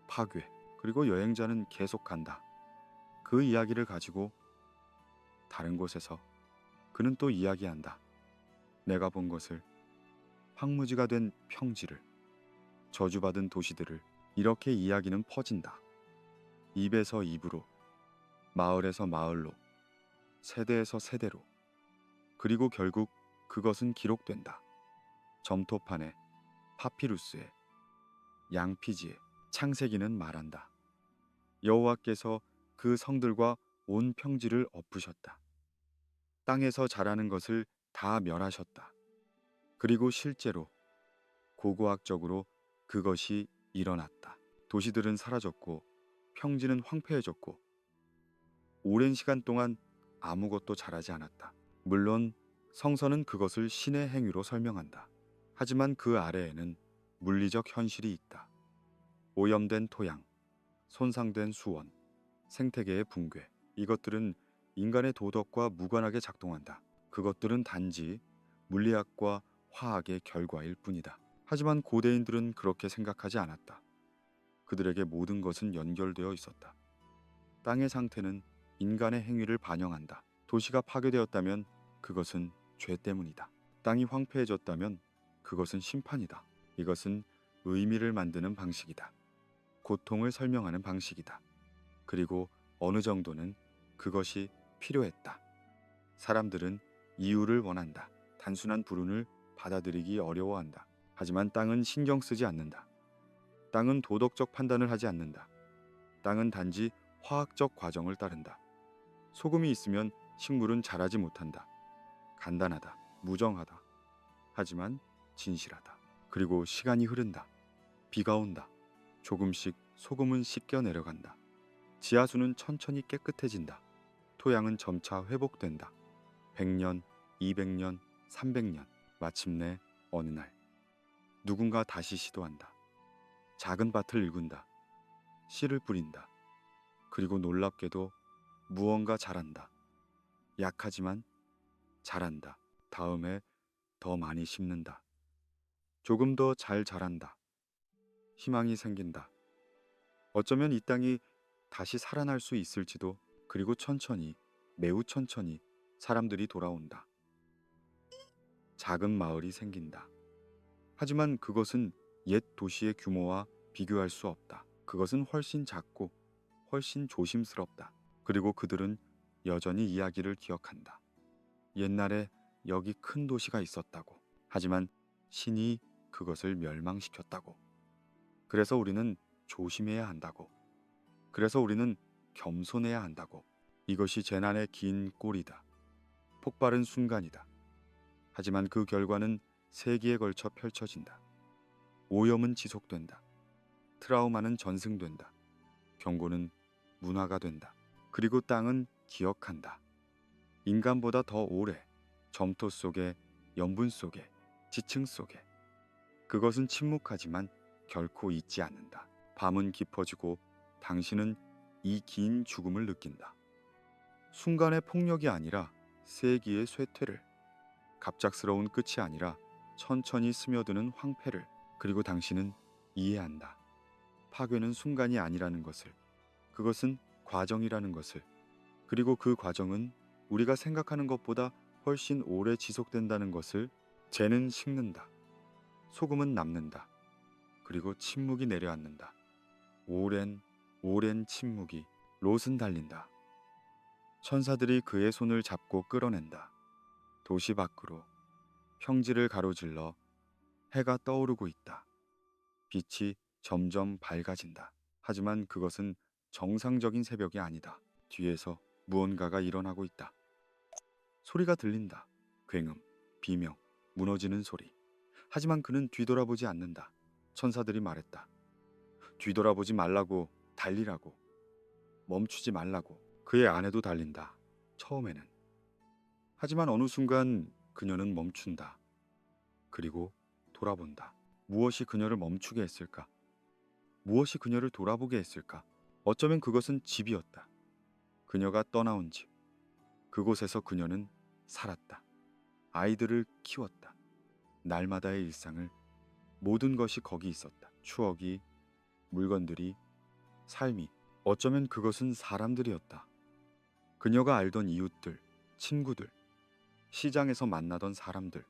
Speaker 1: 파괴. 그리고 여행자는 계속 간다. 그 이야기를 가지고 다른 곳에서 그는 또 이야기한다. 내가 본 것을, 황무지가 된 평지를, 저주받은 도시들을. 이렇게 이야기는 퍼진다. 입에서 입으로, 마을에서 마을로, 세대에서 세대로. 그리고 결국 그것은 기록된다. 점토판에, 파피루스에, 양피지에. 창세기는 말한다. 여호와께서 그 성들과 온 평지를 엎으셨다. 땅에서 자라는 것을 다 멸하셨다. 그리고 실제로 고고학적으로 그것이 일어났다. 도시들은 사라졌고 평지는 황폐해졌고 오랜 시간 동안 아무것도 자라지 않았다. 물론 성서는 그것을 신의 행위로 설명한다. 하지만 그 아래에는 물리적 현실이 있다. 오염된 토양, 손상된 수원, 생태계의 붕괴. 이것들은 인간의 도덕과 무관하게 작동한다. 그것들은 단지 물리학과 화학의 결과일 뿐이다. 하지만 고대인들은 그렇게 생각하지 않았다. 그들에게 모든 것은 연결되어 있었다. 땅의 상태는 인간의 행위를 반영한다. 도시가 파괴되었다면 그것은 죄 때문이다. 땅이 황폐해졌다면 그것은 심판이다. 이것은 의미를 만드는 방식이다. 고통을 설명하는 방식이다. 그리고 어느 정도는 그것이 필요했다. 사람들은 이유를 원한다. 단순한 불운을 받아들이기 어려워한다. 하지만 땅은 신경 쓰지 않는다. 땅은 도덕적 판단을 하지 않는다. 땅은 단지 화학적 과정을 따른다. 소금이 있으면 식물은 자라지 못한다. 간단하다. 무정하다. 하지만 진실하다. 그리고 시간이 흐른다. 비가 온다. 조금씩 소금은 씻겨 내려간다. 지하수는 천천히 깨끗해진다. 토양은 점차 회복된다. 100년, 200년, 300년. 마침내 어느 날 누군가 다시 시도한다. 작은 밭을 일군다. 씨를 뿌린다. 그리고 놀랍게도 무언가 자란다. 약하지만 자란다. 다음에 더 많이 심는다. 조금 더 잘 자란다. 희망이 생긴다. 어쩌면 이 땅이 다시 살아날 수 있을지도. 그리고 천천히, 매우 천천히 사람들이 돌아온다. 작은 마을이 생긴다. 하지만 그것은 옛 도시의 규모와 비교할 수 없다. 그것은 훨씬 작고 훨씬 조심스럽다. 그리고 그들은 여전히 이야기를 기억한다. 옛날에 여기 큰 도시가 있었다고. 하지만 신이 그것을 멸망시켰다고. 그래서 우리는 조심해야 한다고. 그래서 우리는 겸손해야 한다고. 이것이 재난의 긴 꼬리다. 폭발은 순간이다. 하지만 그 결과는 세기에 걸쳐 펼쳐진다. 오염은 지속된다. 트라우마는 전승된다. 경고는 문화가 된다. 그리고 땅은 기억한다. 인간보다 더 오래, 점토 속에, 염분 속에, 지층 속에. 그것은 침묵하지만 결코 잊지 않는다. 밤은 깊어지고 당신은 이 긴 죽음을 느낀다. 순간의 폭력이 아니라 세기의 쇠퇴를, 갑작스러운 끝이 아니라 천천히 스며드는 황폐를. 그리고 당신은 이해한다. 파괴는 순간이 아니라는 것을, 그것은 과정이라는 것을. 그리고 그 과정은 우리가 생각하는 것보다 훨씬 오래 지속된다는 것을. 재는 식는다. 소금은 남는다. 그리고 침묵이 내려앉는다. 오랜 오랜 침묵이. 롯은 달린다. 천사들이 그의 손을 잡고 끌어낸다. 도시 밖으로. 평지를 가로질러. 해가 떠오르고 있다. 빛이 점점 밝아진다. 하지만 그것은 정상적인 새벽이 아니다. 뒤에서 무언가가 일어나고 있다. 소리가 들린다. 굉음, 비명, 무너지는 소리. 하지만 그는 뒤돌아보지 않는다. 천사들이 말했다. 뒤돌아보지 말라고, 달리라고. 멈추지 말라고. 그의 아내도 달린다. 처음에는. 하지만 어느 순간 그녀는 멈춘다. 그리고 돌아본다. 무엇이 그녀를 멈추게 했을까? 무엇이 그녀를 돌아보게 했을까? 어쩌면 그것은 집이었다. 그녀가 떠나온 집. 그곳에서 그녀는 살았다. 아이들을 키웠다. 날마다의 일상을. 모든 것이 거기 있었다. 추억이, 물건들이, 삶이. 어쩌면 그것은 사람들이었다. 그녀가 알던 이웃들, 친구들, 시장에서 만나던 사람들,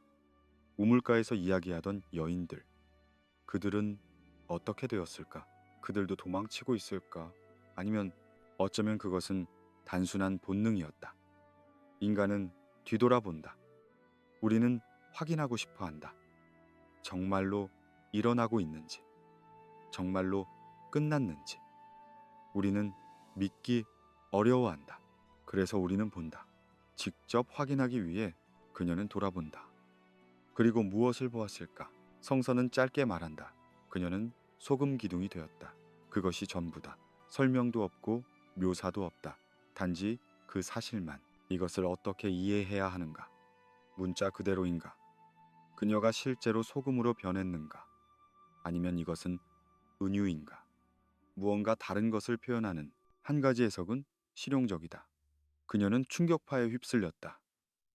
Speaker 1: 우물가에서 이야기하던 여인들. 그들은 어떻게 되었을까? 그들도 도망치고 있을까? 아니면 어쩌면 그것은 단순한 본능이었다. 인간은 뒤돌아본다. 우리는 확인하고 싶어 한다. 정말로 일어나고 있는지, 정말로 끝났는지. 우리는 믿기 어려워한다. 그래서 우리는 본다. 직접 확인하기 위해 그녀는 돌아본다. 그리고 무엇을 보았을까? 성서는 짧게 말한다. 그녀는 소금 기둥이 되었다. 그것이 전부다. 설명도 없고 묘사도 없다. 단지 그 사실만. 이것을 어떻게 이해해야 하는가? 문자 그대로인가? 그녀가 실제로 소금으로 변했는가? 아니면 이것은 은유인가? 무언가 다른 것을 표현하는 한 가지 해석은 실용적이다. 그녀는 충격파에 휩쓸렸다.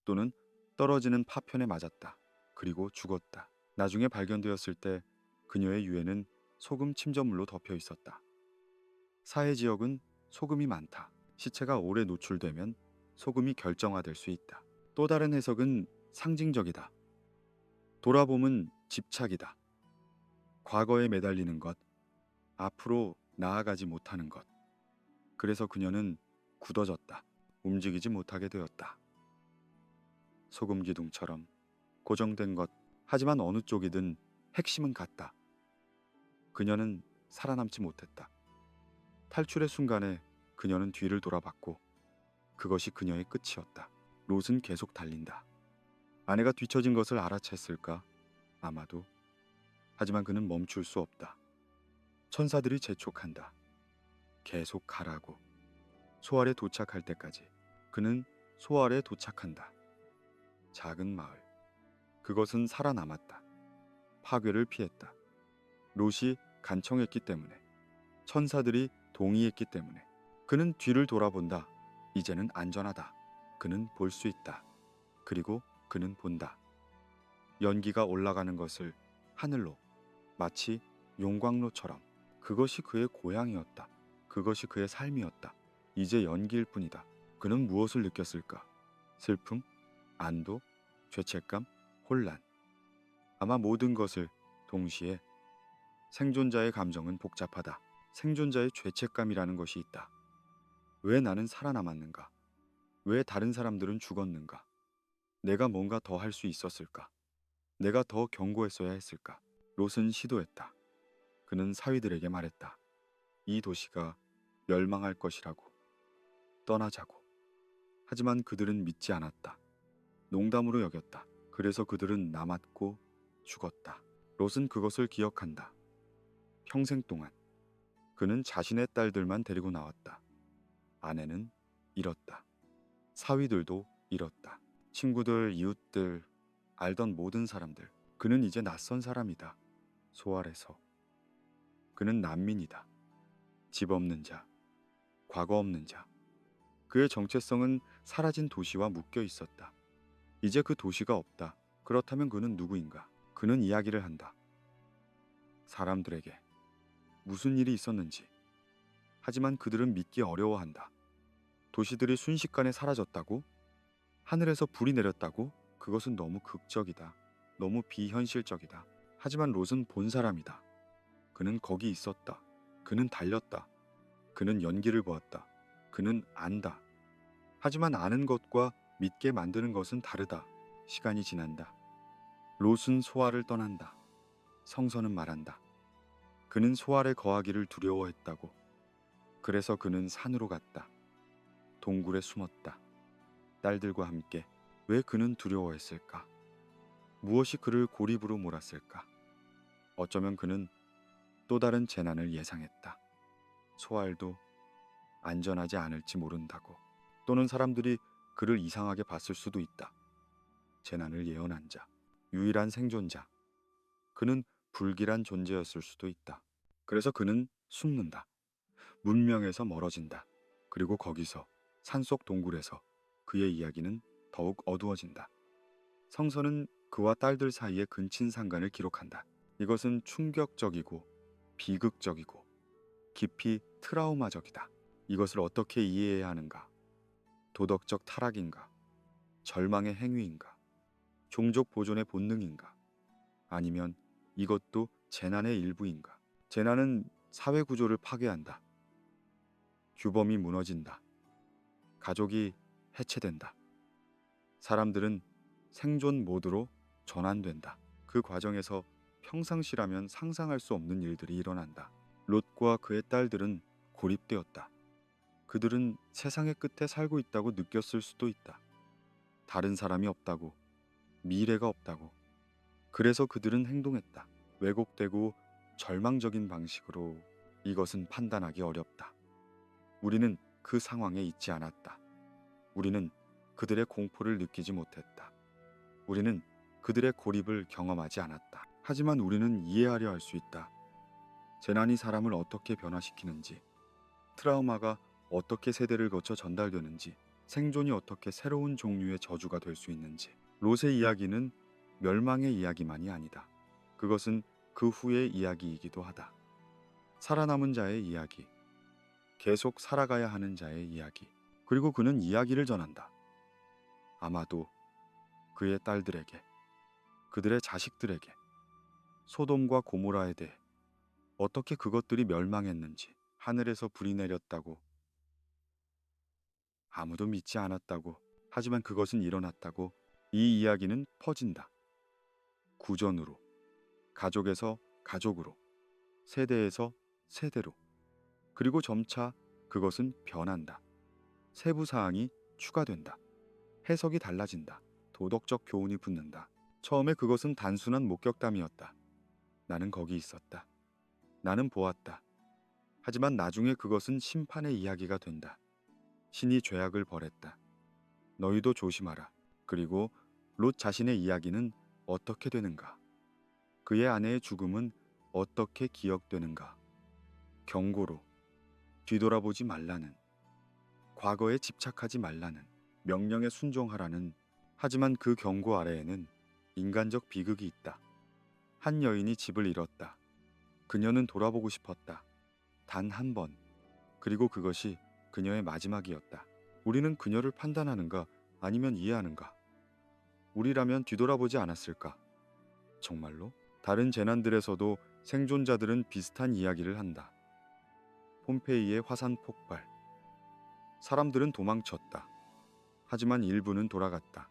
Speaker 1: 또는 떨어지는 파편에 맞았다. 그리고 죽었다. 나중에 발견되었을 때 그녀의 유해는 소금 침전물로 덮여 있었다. 사해 지역은 소금이 많다. 시체가 오래 노출되면 소금이 결정화될 수 있다. 또 다른 해석은 상징적이다. 돌아봄은 집착이다. 과거에 매달리는 것, 앞으로 나아가지 못하는 것. 그래서 그녀는 굳어졌다. 움직이지 못하게 되었다. 소금 기둥처럼 고정된 것. 하지만 어느 쪽이든 핵심은 같다. 그녀는 살아남지 못했다. 탈출의 순간에 그녀는 뒤를 돌아봤고 그것이 그녀의 끝이었다. 롯은 계속 달린다. 아내가 뒤처진 것을 알아챘을까? 아마도. 하지만 그는 멈출 수 없다. 천사들이 재촉한다. 계속 가라고. 소알에 도착할 때까지. 그는 소알에 도착한다. 작은 마을. 그것은 살아남았다. 파괴를 피했다. 롯이 간청했기 때문에. 천사들이 동의했기 때문에. 그는 뒤를 돌아본다. 이제는 안전하다. 그는 볼 수 있다. 그리고 그는 본다. 연기가 올라가는 것을 하늘로, 마치 용광로처럼. 그것이 그의 고향이었다. 그것이 그의 삶이었다. 이제 연기일 뿐이다. 그는 무엇을 느꼈을까? 슬픔, 안도, 죄책감, 혼란. 아마 모든 것을 동시에. 생존자의 감정은 복잡하다. 생존자의 죄책감이라는 것이 있다. 왜 나는 살아남았는가? 왜 다른 사람들은 죽었는가? 내가 뭔가 더 할 수 있었을까? 내가 더 견고했어야 했을까? 롯은 시도했다. 그는 사위들에게 말했다. 이 도시가 멸망할 것이라고. 떠나자고. 하지만 그들은 믿지 않았다. 농담으로 여겼다. 그래서 그들은 남았고 죽었다. 롯은 그것을 기억한다. 평생 동안. 그는 자신의 딸들만 데리고 나왔다. 아내는 잃었다. 사위들도 잃었다. 친구들, 이웃들, 알던 모든 사람들. 그는 이제 낯선 사람이다. 소알에서. 그는 난민이다. 집 없는 자, 과거 없는 자. 그의 정체성은 사라진 도시와 묶여 있었다. 이제 그 도시가 없다. 그렇다면 그는 누구인가? 그는 이야기를 한다. 사람들에게 무슨 일이 있었는지. 하지만 그들은 믿기 어려워한다. 도시들이 순식간에 사라졌다고? 하늘에서 불이 내렸다고? 그것은 너무 극적이다. 너무 비현실적이다. 하지만 롯은 본 사람이다. 그는 거기 있었다. 그는 달렸다. 그는 연기를 보았다. 그는 안다. 하지만 아는 것과 믿게 만드는 것은 다르다. 시간이 지난다. 롯은 소알을 떠난다. 성서는 말한다. 그는 소알에 거하기를 두려워했다고. 그래서 그는 산으로 갔다. 동굴에 숨었다. 딸들과 함께. 왜 그는 두려워했을까? 무엇이 그를 고립으로 몰았을까? 어쩌면 그는 또 다른 재난을 예상했다. 소알도 안전하지 않을지 모른다고. 또는 사람들이 그를 이상하게 봤을 수도 있다. 재난을 예언한 자, 유일한 생존자. 그는 불길한 존재였을 수도 있다. 그래서 그는 숨는다. 문명에서 멀어진다. 그리고 거기서 산속 동굴에서 그의 이야기는 더욱 어두워진다. 성서는 그와 딸들 사이의 근친상간을 기록한다. 이것은 충격적이고 비극적이고 깊이 트라우마적이다. 이것을 어떻게 이해해야 하는가? 도덕적 타락인가? 절망의 행위인가? 종족 보존의 본능인가? 아니면 이것도 재난의 일부인가? 재난은 사회 구조를 파괴한다. 규범이 무너진다. 가족이 해체된다. 사람들은 생존 모드로 전환된다. 그 과정에서 평상시라면 상상할 수 없는 일들이 일어난다. 롯과 그의 딸들은 고립되었다. 그들은 세상의 끝에 살고 있다고 느꼈을 수도 있다. 다른 사람이 없다고, 미래가 없다고. 그래서 그들은 행동했다. 왜곡되고 절망적인 방식으로. 이것은 판단하기 어렵다. 우리는 그 상황에 있지 않았다. 우리는 그들의 공포를 느끼지 못했다. 우리는 그들의 고립을 경험하지 않았다. 하지만 우리는 이해하려 할 수 있다. 재난이 사람을 어떻게 변화시키는지, 트라우마가 어떻게 세대를 거쳐 전달되는지, 생존이 어떻게 새로운 종류의 저주가 될 수 있는지. 롯의 이야기는 멸망의 이야기만이 아니다. 그것은 그 후의 이야기이기도 하다. 살아남은 자의 이야기, 계속 살아가야 하는 자의 이야기. 그리고 그는 이야기를 전한다. 아마도 그의 딸들에게, 그들의 자식들에게, 소돔과 고모라에 대해 어떻게 그것들이 멸망했는지, 하늘에서 불이 내렸다고, 아무도 믿지 않았다고, 하지만 그것은 일어났다고. 이 이야기는 퍼진다. 구전으로, 가족에서 가족으로, 세대에서 세대로. 그리고 점차 그것은 변한다. 세부 사항이 추가된다. 해석이 달라진다. 도덕적 교훈이 붙는다. 처음에 그것은 단순한 목격담이었다. 나는 거기 있었다. 나는 보았다. 하지만 나중에 그것은 심판의 이야기가 된다. 신이 죄악을 벌했다. 너희도 조심하라. 그리고 롯 자신의 이야기는 어떻게 되는가? 그의 아내의 죽음은 어떻게 기억되는가? 경고로 뒤돌아보지 말라는, 과거에 집착하지 말라는, 명령에 순종하라는. 하지만 그 경고 아래에는 인간적 비극이 있다. 한 여인이 집을 잃었다. 그녀는 돌아보고 싶었다. 단 한 번. 그리고 그것이 그녀의 마지막이었다. 우리는 그녀를 판단하는가 아니면 이해하는가? 우리라면 뒤돌아보지 않았을까? 정말로? 다른 재난들에서도 생존자들은 비슷한 이야기를 한다. 폼페이의 화산 폭발. 사람들은 도망쳤다. 하지만 일부는 돌아갔다.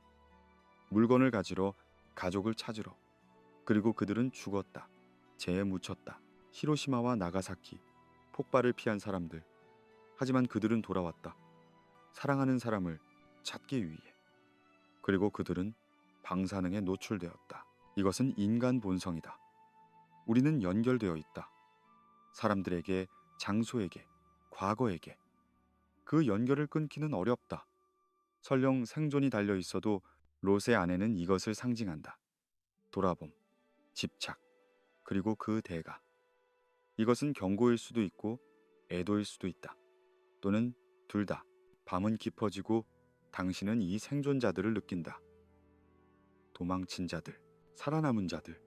Speaker 1: 물건을 가지러, 가족을 찾으러. 그리고 그들은 죽었다. 재에 묻혔다. 히로시마와 나가사키. 폭발을 피한 사람들. 하지만 그들은 돌아왔다. 사랑하는 사람을 찾기 위해. 그리고 그들은 방사능에 노출되었다. 이것은 인간 본성이다. 우리는 연결되어 있다. 사람들에게, 장소에게, 과거에게. 그 연결을 끊기는 어렵다. 설령 생존이 달려 있어도 롯의 아내는 이것을 상징한다. 돌아봄, 집착, 그리고 그 대가. 이것은 경고일 수도 있고 애도일 수도 있다. 또는 둘 다. 밤은 깊어지고 당신은 이 생존자들을 느낀다. 도망친 자들, 살아남은 자들,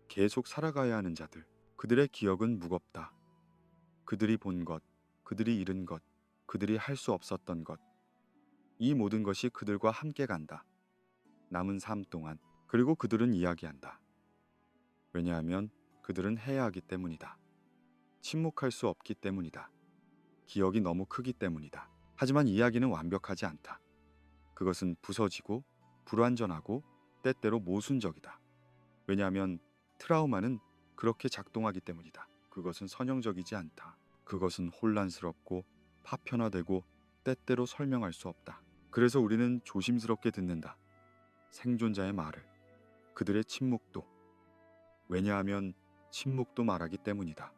Speaker 1: 계속 살아가야 하는 자들. 그들의 기억은 무겁다. 그들이 본 것, 그들이 잃은 것, 그들이 할 수 없었던 것. 이 모든 것이 그들과 함께 간다. 남은 삶 동안. 그리고 그들은 이야기한다. 왜냐하면 그들은 해야 하기 때문이다. 침묵할 수 없기 때문이다. 기억이 너무 크기 때문이다. 하지만 이야기는 완벽하지 않다. 그것은 부서지고 불완전하고 때때로 모순적이다. 왜냐하면 트라우마는 그렇게 작동하기 때문이다. 그것은 선형적이지 않다. 그것은 혼란스럽고 파편화되고 때때로 설명할 수 없다. 그래서 우리는 조심스럽게 듣는다. 생존자의 말을, 그들의 침묵도. 왜냐하면 침묵도 말하기 때문이다.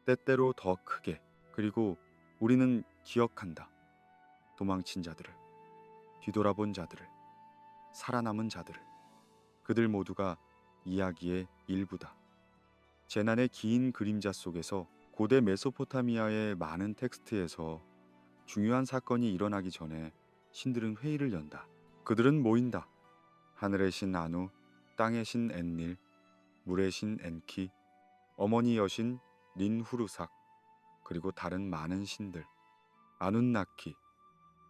Speaker 1: 때때로 더 크게. 그리고 우리는 기억한다. 도망친 자들을, 뒤돌아본 자들을, 살아남은 자들을. 그들 모두가 이야기의 일부다. 재난의 긴 그림자 속에서 고대 메소포타미아의 많은 텍스트에서 중요한 사건이 일어나기 전에 신들은 회의를 연다. 그들은 모인다. 하늘의 신 아누, 땅의 신 엔닐, 물의 신 엔키, 어머니 여신 린후르삭, 그리고 다른 많은 신들. 아눈나키,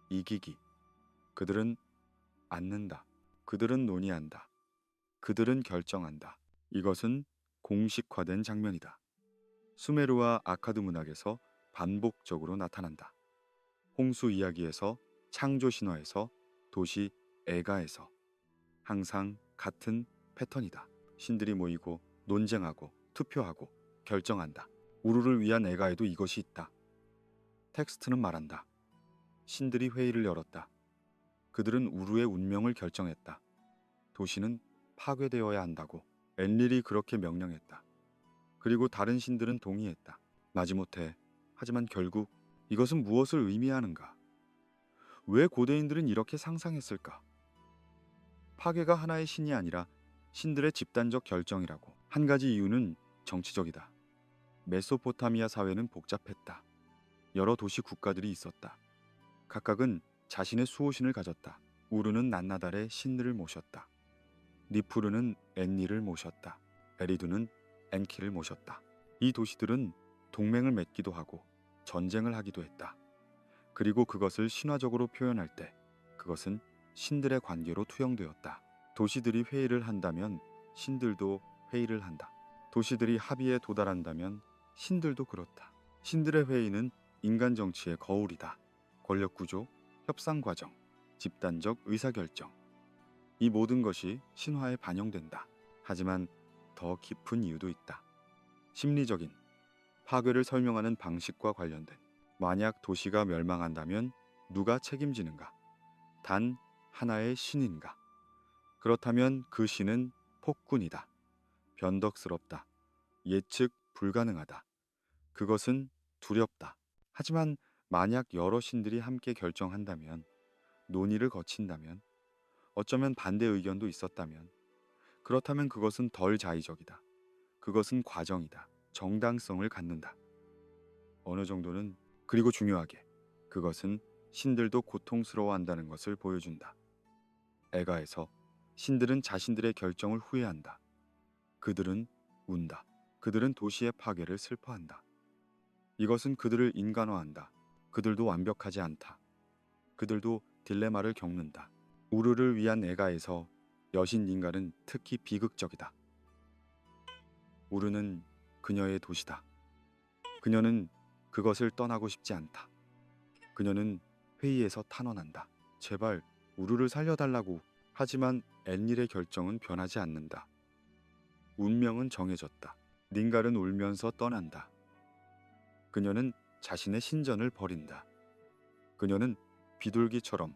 Speaker 1: 이기기. 그들은 앉는다. 그들은 논의한다. 그들은 결정한다. 이것은 공식화된 장면이다. 수메르와 아카드 문학에서 반복적으로 나타난다. 홍수 이야기에서, 창조 신화에서, 도시 에가에서. 항상 같은 패턴이다. 신들이 모이고 논쟁하고 투표하고 결정한다. 우르를 위한 에가에도 이것이 있다. 텍스트는 말한다. 신들이 회의를 열었다. 그들은 우르의 운명을 결정했다. 도시는 파괴되어야 한다고 엔릴이 그렇게 명령했다. 그리고 다른 신들은 동의했다. 마지못해 하지만 결국 이것은 무엇을 의미하는가? 왜 고대인들은 이렇게 상상했을까? 파괴가 하나의 신이 아니라 신들의 집단적 결정이라고. 한 가지 이유는 정치적이다. 메소포타미아 사회는 복잡했다. 여러 도시 국가들이 있었다. 각각은 자신의 수호신을 가졌다. 우르는 난나달의 신들을 모셨다. 니푸르는 엔니를 모셨다. 에리두는 엔키를 모셨다. 이 도시들은 동맹을 맺기도 하고 전쟁을 하기도 했다. 그리고 그것을 신화적으로 표현할 때 그것은 신들의 관계로 투영되었다. 도시들이 회의를 한다면 신들도 회의를 한다. 도시들이 합의에 도달한다면 신들도 그렇다. 신들의 회의는 인간 정치의 거울이다. 권력 구조, 협상 과정, 집단적 의사결정. 이 모든 것이 신화에 반영된다. 하지만 더 깊은 이유도 있다. 심리적인, 파괴를 설명하는 방식과 관련된. 만약 도시가 멸망한다면 누가 책임지는가? 단 하나의 신인가? 그렇다면 그 신은 폭군이다. 변덕스럽다. 예측 불가능하다. 그것은 두렵다. 하지만 만약 여러 신들이 함께 결정한다면, 논의를 거친다면, 어쩌면 반대 의견도 있었다면, 그렇다면 그것은 덜 자의적이다. 그것은 과정이다. 정당성을 갖는다. 어느 정도는. 그리고 중요하게 그것은 신들도 고통스러워한다는 것을 보여준다. 에가에서 신들은 자신들의 결정을 후회한다. 그들은 운다. 그들은 도시의 파괴를 슬퍼한다. 이것은 그들을 인간화한다. 그들도 완벽하지 않다. 그들도 딜레마를 겪는다. 우르를 위한 에가에서 여신 인간은 특히 비극적이다. 우르는 그녀의 도시다. 그녀는 그것을 떠나고 싶지 않다. 그녀는 회의에서 탄원한다. 제발 우르를 살려달라고. 하지만 엔닐의 결정은 변하지 않는다. 운명은 정해졌다. 닌갈은 울면서 떠난다. 그녀는 자신의 신전을 버린다. 그녀는 비둘기처럼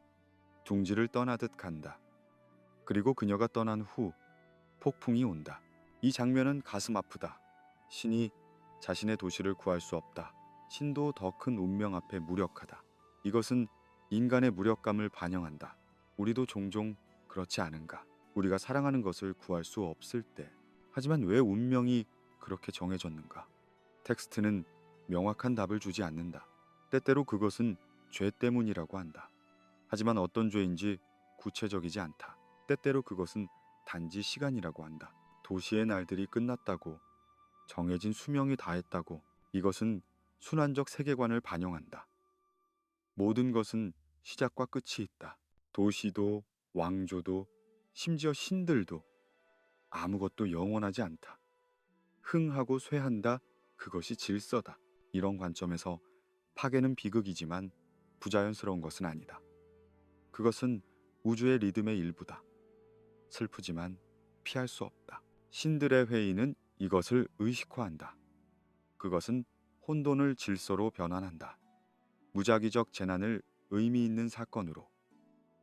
Speaker 1: 둥지를 떠나듯 간다. 그리고 그녀가 떠난 후 폭풍이 온다. 이 장면은 가슴 아프다. 신이 자신의 도시를 구할 수 없다. 신도 더 큰 운명 앞에 무력하다. 이것은 인간의 무력감을 반영한다. 우리도 종종 그렇지 않은가? 우리가 사랑하는 것을 구할 수 없을 때. 하지만 왜 운명이 그렇게 정해졌는가? 텍스트는 명확한 답을 주지 않는다. 때때로 그것은 죄 때문이라고 한다. 하지만 어떤 죄인지 구체적이지 않다. 때때로 그것은 단지 시간이라고 한다. 도시의 날들이 끝났다고, 정해진 수명이 다했다고. 이것은 순환적 세계관을 반영한다. 모든 것은 시작과 끝이 있다. 도시도, 왕조도, 심지어 신들도 아무것도 영원하지 않다. 흥하고 쇠한다. 그것이 질서다. 이런 관점에서 파괴는 비극이지만 부자연스러운 것은 아니다. 그것은 우주의 리듬의 일부다. 슬프지만 피할 수 없다. 신들의 회의는 이것을 의식화한다. 그것은 혼돈을 질서로 변환한다. 무작위적 재난을 의미 있는 사건으로.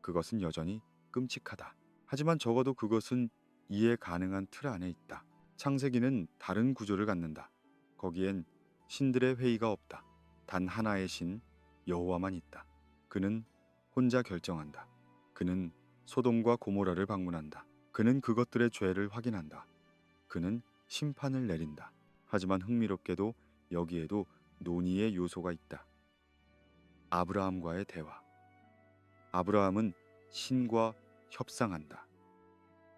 Speaker 1: 그것은 여전히 끔찍하다. 하지만 적어도 그것은 이해 가능한 틀 안에 있다. 창세기는 다른 구조를 갖는다. 거기엔 신들의 회의가 없다. 단 하나의 신, 여호와만 있다. 그는 혼자 결정한다. 그는 소돔과 고모라를 방문한다. 그는 그것들의 죄를 확인한다. 그는 심판을 내린다. 하지만 흥미롭게도 여기에도 논의의 요소가 있다. 아브라함과의 대화. 아브라함은 신과 협상한다.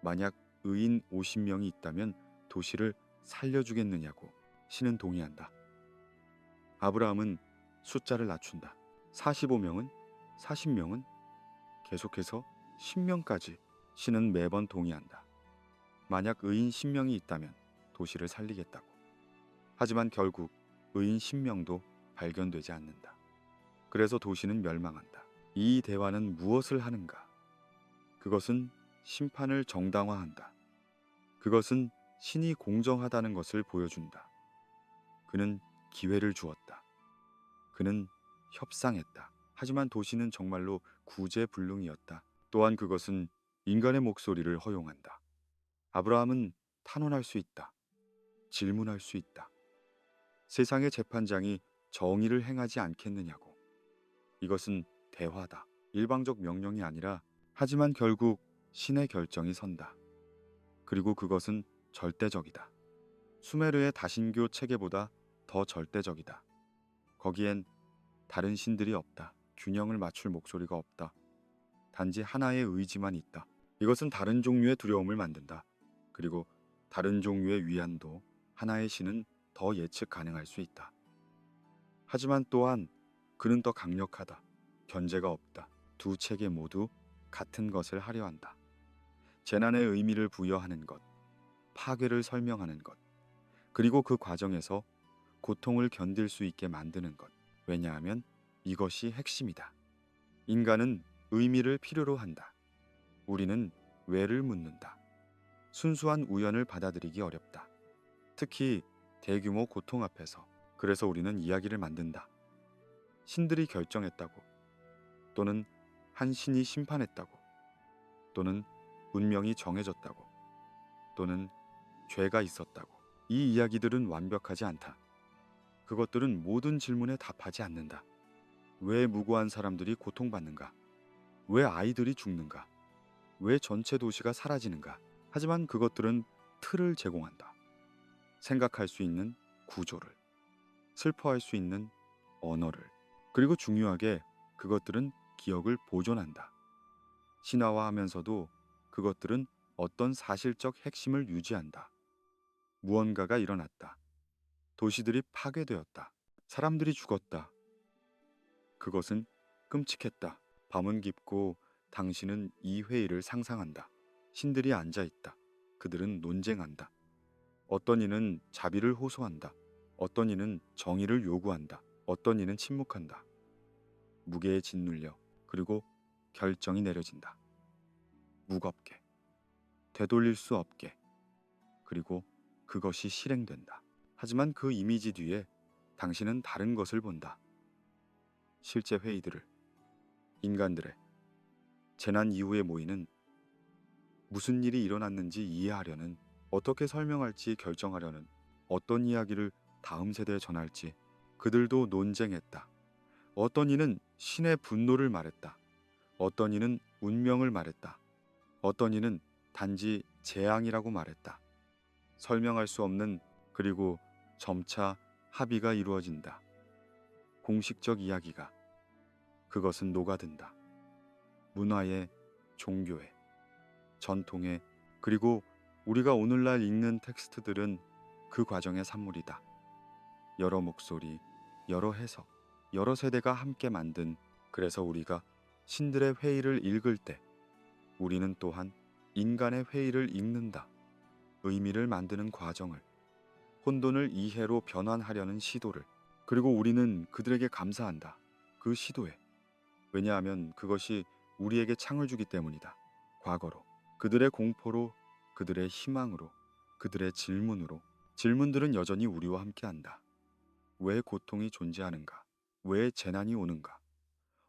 Speaker 1: 만약 의인 50명이 있다면 도시를 살려주겠느냐고. 신은 동의한다. 아브라함은 숫자를 낮춘다. 45명은? 40명은? 계속해서 10명까지. 신은 매번 동의한다. 만약 의인 10명이 있다면 도시를 살리겠다고. 하지만 결국 의인 10명도 발견되지 않는다. 그래서 도시는 멸망한다. 이 대화는 무엇을 하는가? 그것은 심판을 정당화한다. 그것은 신이 공정하다는 것을 보여준다. 그는 기회를 주었다. 그는 협상했다. 하지만 도시는 정말로 구제불능이었다. 또한 그것은 인간의 목소리를 허용한다. 아브라함은 탄원할 수 있다. 질문할 수 있다. 세상의 재판장이 정의를 행하지 않겠느냐고. 이것은 대화다. 일방적 명령이 아니라. 하지만 결국 신의 결정이 선다. 그리고 그것은 절대적이다. 수메르의 다신교 체계보다 더 절대적이다. 거기엔 다른 신들이 없다. 균형을 맞출 목소리가 없다. 단지 하나의 의지만 있다. 이것은 다른 종류의 두려움을 만든다. 그리고 다른 종류의 위안도. 하나의 신은 더 예측 가능할 수 있다. 하지만 또한 그는 더 강력하다. 견제가 없다. 두 체계 모두 같은 것을 하려 한다. 재난의 의미를 부여하는 것, 파괴를 설명하는 것, 그리고 그 과정에서 고통을 견딜 수 있게 만드는 것. 왜냐하면 이것이 핵심이다. 인간은 의미를 필요로 한다. 우리는 왜를 묻는다. 순수한 우연을 받아들이기 어렵다. 특히 대규모 고통 앞에서. 그래서 우리는 이야기를 만든다. 신들이 결정했다고. 또는 한 신이 심판했다고, 또는 운명이 정해졌다고, 또는 죄가 있었다고. 이 이야기들은 완벽하지 않다. 그것들은 모든 질문에 답하지 않는다. 왜 무고한 사람들이 고통받는가? 왜 아이들이 죽는가? 왜 전체 도시가 사라지는가? 하지만 그것들은 틀을 제공한다. 생각할 수 있는 구조를, 슬퍼할 수 있는 언어를, 그리고 중요하게 그것들은 기억을 보존한다. 신화화하면서도 그것들은 어떤 사실적 핵심을 유지한다. 무언가가 일어났다. 도시들이 파괴되었다. 사람들이 죽었다. 그것은 끔찍했다. 밤은 깊고 당신은 이 회의를 상상한다. 신들이 앉아 있다. 그들은 논쟁한다. 어떤 이는 자비를 호소한다. 어떤 이는 정의를 요구한다. 어떤 이는 침묵한다. 무게에 짓눌려 그리고 결정이 내려진다. 무겁게, 되돌릴 수 없게, 그리고 그것이 실행된다. 하지만 그 이미지 뒤에 당신은 다른 것을 본다. 실제 회의들을, 인간들의 재난 이후에 모이는, 무슨 일이 일어났는지 이해하려는, 어떻게 설명할지 결정하려는, 어떤 이야기를 다음 세대에 전할지. 그들도 논쟁했다. 어떤 이는 신의 분노를 말했다. 어떤 이는 운명을 말했다. 어떤 이는 단지 재앙이라고 말했다. 설명할 수 없는, 그리고 점차 합의가 이루어진다. 공식적 이야기가, 그것은 녹아든다. 문화에, 종교에, 전통에, 그리고 우리가 오늘날 읽는 텍스트들은 그 과정의 산물이다. 여러 목소리, 여러 해석, 여러 세대가 함께 만든. 그래서 우리가 신들의 회의를 읽을 때 우리는 또한 인간의 회의를 읽는다. 의미를 만드는 과정을, 혼돈을 이해로 변환하려는 시도를. 그리고 우리는 그들에게 감사한다. 그 시도에. 왜냐하면 그것이 우리에게 창을 주기 때문이다. 과거로, 그들의 공포로, 그들의 희망으로, 그들의 질문으로. 질문들은 여전히 우리와 함께한다. 왜 고통이 존재하는가? 왜 재난이 오는가?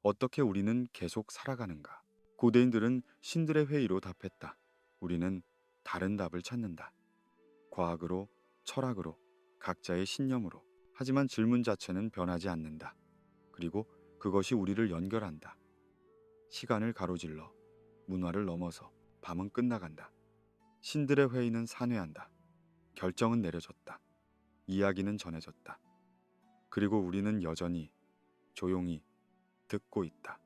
Speaker 1: 어떻게 우리는 계속 살아가는가? 고대인들은 신들의 회의로 답했다. 우리는 다른 답을 찾는다. 과학으로, 철학으로, 각자의 신념으로. 하지만 질문 자체는 변하지 않는다. 그리고 그것이 우리를 연결한다. 시간을 가로질러, 문화를 넘어서. 밤은 끝나간다. 신들의 회의는 산회한다. 결정은 내려졌다. 이야기는 전해졌다. 그리고 우리는 여전히 조용히 듣고 있다.